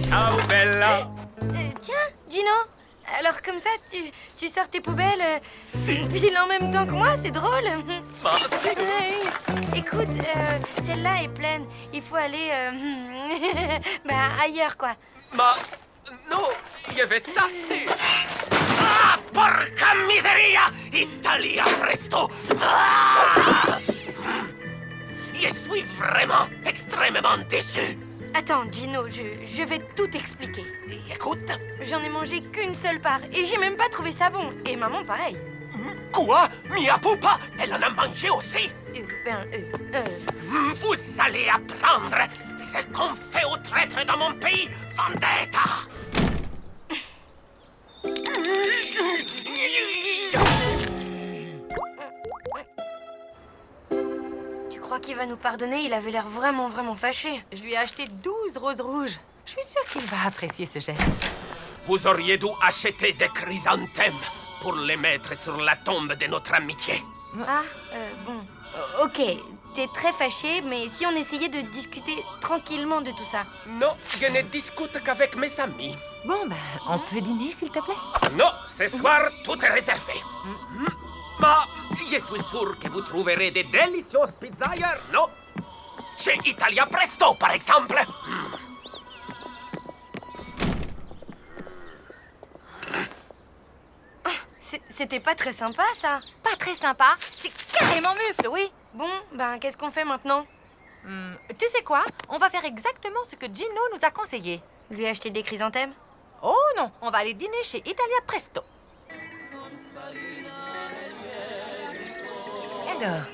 Ciao Bella. Tiens, Gino, alors comme ça, tu sors tes poubelles pile en même temps que moi, c'est drôle. Bah, si. Écoute, celle-là est pleine, il faut aller ailleurs quoi. Ma... no, il y avait assez. Ah, porca miseria! Italia presto! Ah! Je suis vraiment extrêmement déçu. Attends, Gino, je vais tout expliquer. Écoute. J'en ai mangé qu'une seule part et j'ai même pas trouvé ça bon. Et maman, pareil. Quoi? Mia pupa, elle en a mangé aussi. Vous allez apprendre ce qu'on fait aux traîtres dans mon pays, vendetta. Tu crois qu'il va nous pardonner? Il avait l'air vraiment, vraiment fâché. Je lui ai acheté 12 roses rouges. Je suis sûre qu'il va apprécier ce geste. Vous auriez dû acheter des chrysanthèmes pour les mettre sur la tombe de notre amitié. Ah, bon. Ok, t'es très fâché, mais si on essayait de discuter tranquillement de tout ça? Non, je ne discute qu'avec mes amis. Bon, ben, on peut dîner, s'il te plaît? Non, ce soir, tout est réservé. Mais je suis sûr que vous trouverez des délicieuses pizzas ailleurs, non? Chez Italia Presto, par exemple. C'était pas très sympa, ça. Pas très sympa? C'est carrément mufle, oui. Bon, ben, qu'est-ce qu'on fait maintenant? Tu sais quoi? On va faire exactement ce que Gino nous a conseillé. Lui acheter des chrysanthèmes? Oh non, on va aller dîner chez Italia Presto. Alors,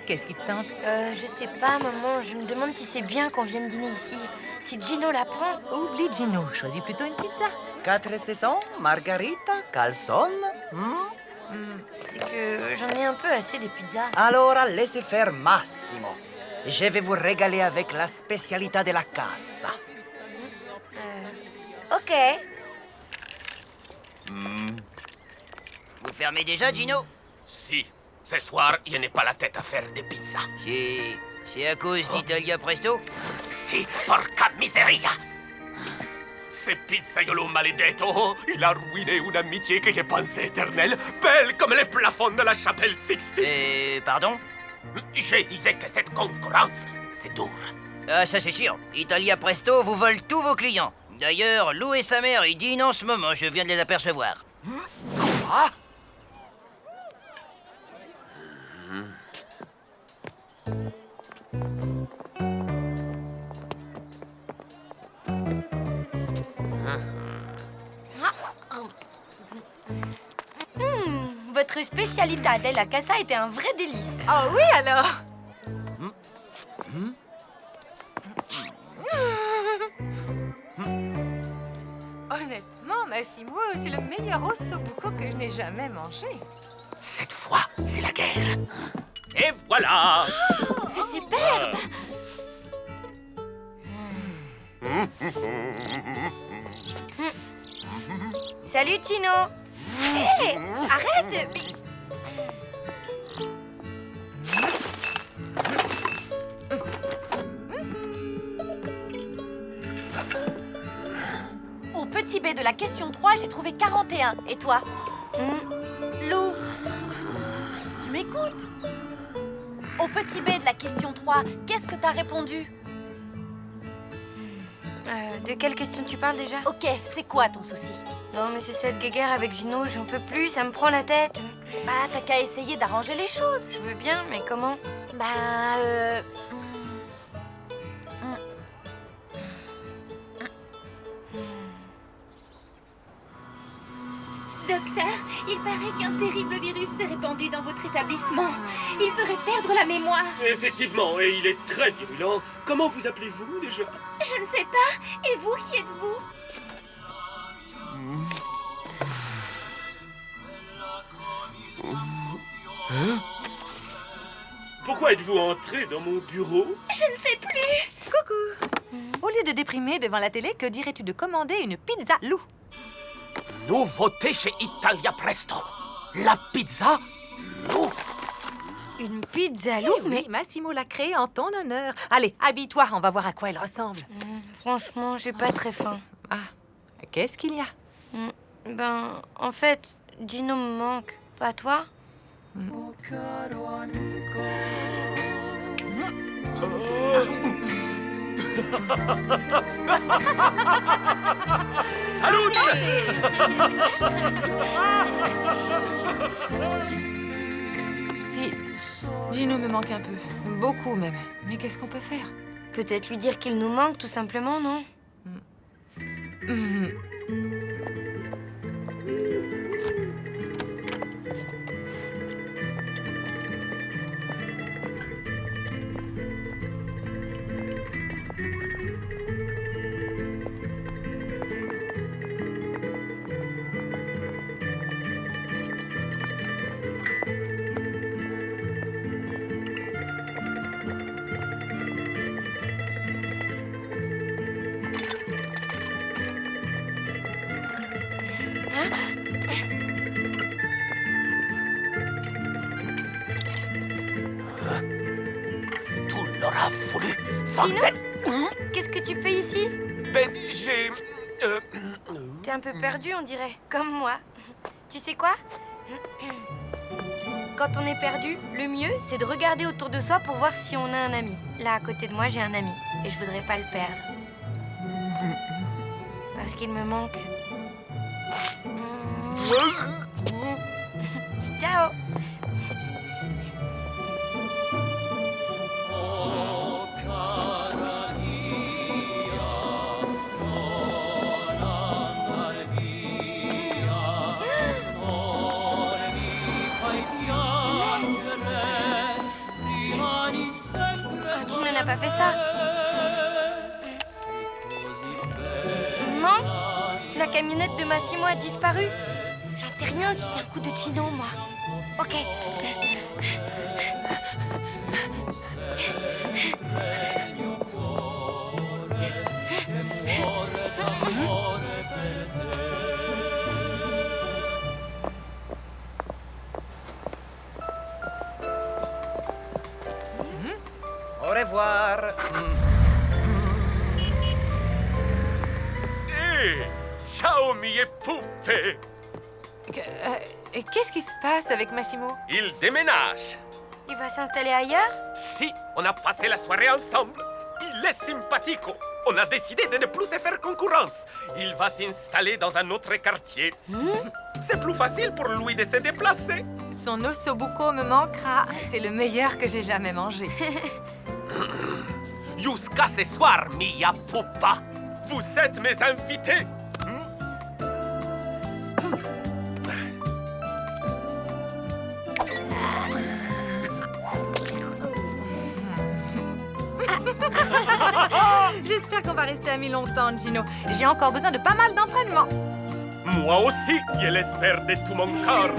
qu'est-ce qui te tente? Je sais pas, maman. Je me demande si c'est bien qu'on vienne dîner ici. Si Gino la prend... Oublie Gino, choisis plutôt une pizza. 4 saisons, margarita, calzone. C'est que j'en ai un peu assez des pizzas. Allora, laissez faire Massimo. Je vais vous régaler avec la spécialité de la casa. Ok. Vous fermez déjà, Gino? Si. Ce soir, je n'ai pas la tête à faire des pizzas. C'est à cause d'Italia Presto? Si, porca miseria. Ce pizzaiolo maledetto, il a ruiné une amitié que je pensais éternelle, belle comme les plafonds de la chapelle Sixtine. Pardon? Je disais que cette concurrence, c'est dur. Ah, ça c'est sûr. Italia Presto vous vole tous vos clients. D'ailleurs, Lou et sa mère, ils dînent en ce moment, je viens de les apercevoir. Quoi? Votre spécialité della casa était un vrai délice. Oh oui, alors? Honnêtement, Massimo, c'est le meilleur ossobuco que je n'ai jamais mangé. Cette fois, c'est la guerre. Et voilà. C'est superbe. Salut, Tino. Hé, arrête. Au petit B de la question 3, j'ai trouvé 41. Et toi? Lou, tu m'écoutes? Au petit B de la question 3, qu'est-ce que t'as répondu? De quelle question tu parles déjà? Ok, c'est quoi ton souci? Non, mais c'est cette guéguerre avec Gino, j'en peux plus, ça me prend la tête. Bah, t'as qu'à essayer d'arranger les choses. Je veux bien, mais comment? Docteur, il paraît qu'un terrible virus s'est répandu dans votre établissement. Il ferait perdre la mémoire. Effectivement, et il est très virulent. Comment vous appelez-vous déjà? Je ne sais pas. Et vous, qui êtes-vous? Pourquoi êtes-vous entré dans mon bureau? Je ne sais plus. Coucou. Au lieu de déprimer devant la télé, que dirais-tu de commander une pizza loup? Nouveauté chez Italia Presto. La pizza loup. Une pizza loup, Oui, Massimo l'a créée en ton honneur. Allez, habille-toi, on va voir à quoi elle ressemble. Franchement, j'ai pas très faim. Ah, qu'est-ce qu'il y a? Ben, en fait, Gino me manque. Pas toi? Salut. Si, Gino me manque un peu. Beaucoup même. Mais qu'est-ce qu'on peut faire? Peut-être lui dire qu'il nous manque, tout simplement, non? Tout l'aura voulu, Gino, qu'est-ce que tu fais ici? Ben, j'ai... T'es un peu perdu, on dirait, comme moi. Tu sais quoi? Quand on est perdu, le mieux, c'est de regarder autour de soi pour voir si on a un ami. Là, à côté de moi, j'ai un ami, et je voudrais pas le perdre. Parce qu'il me manque. Ciao! Gino n'a pas fait ça. Maman, la camionnette de Massimo a disparu. J'en sais rien si c'est un coup de Gino, moi. Ok. Au revoir. Hé, ciao, mie poupée. Qu'est-ce qui se passe avec Massimo? Il déménage. Il va s'installer ailleurs? Si, on a passé la soirée ensemble. Il est sympathico. On a décidé de ne plus se faire concurrence. Il va s'installer dans un autre quartier. C'est plus facile pour lui de se déplacer. Son ossobuco me manquera. C'est le meilleur que j'ai jamais mangé. Jusqu'à ce soir, mia pupa. Vous êtes mes invités. J'espère qu'on va rester amis longtemps, Gino. J'ai encore besoin de pas mal d'entraînement. Moi aussi, je l'espère de tout mon cœur.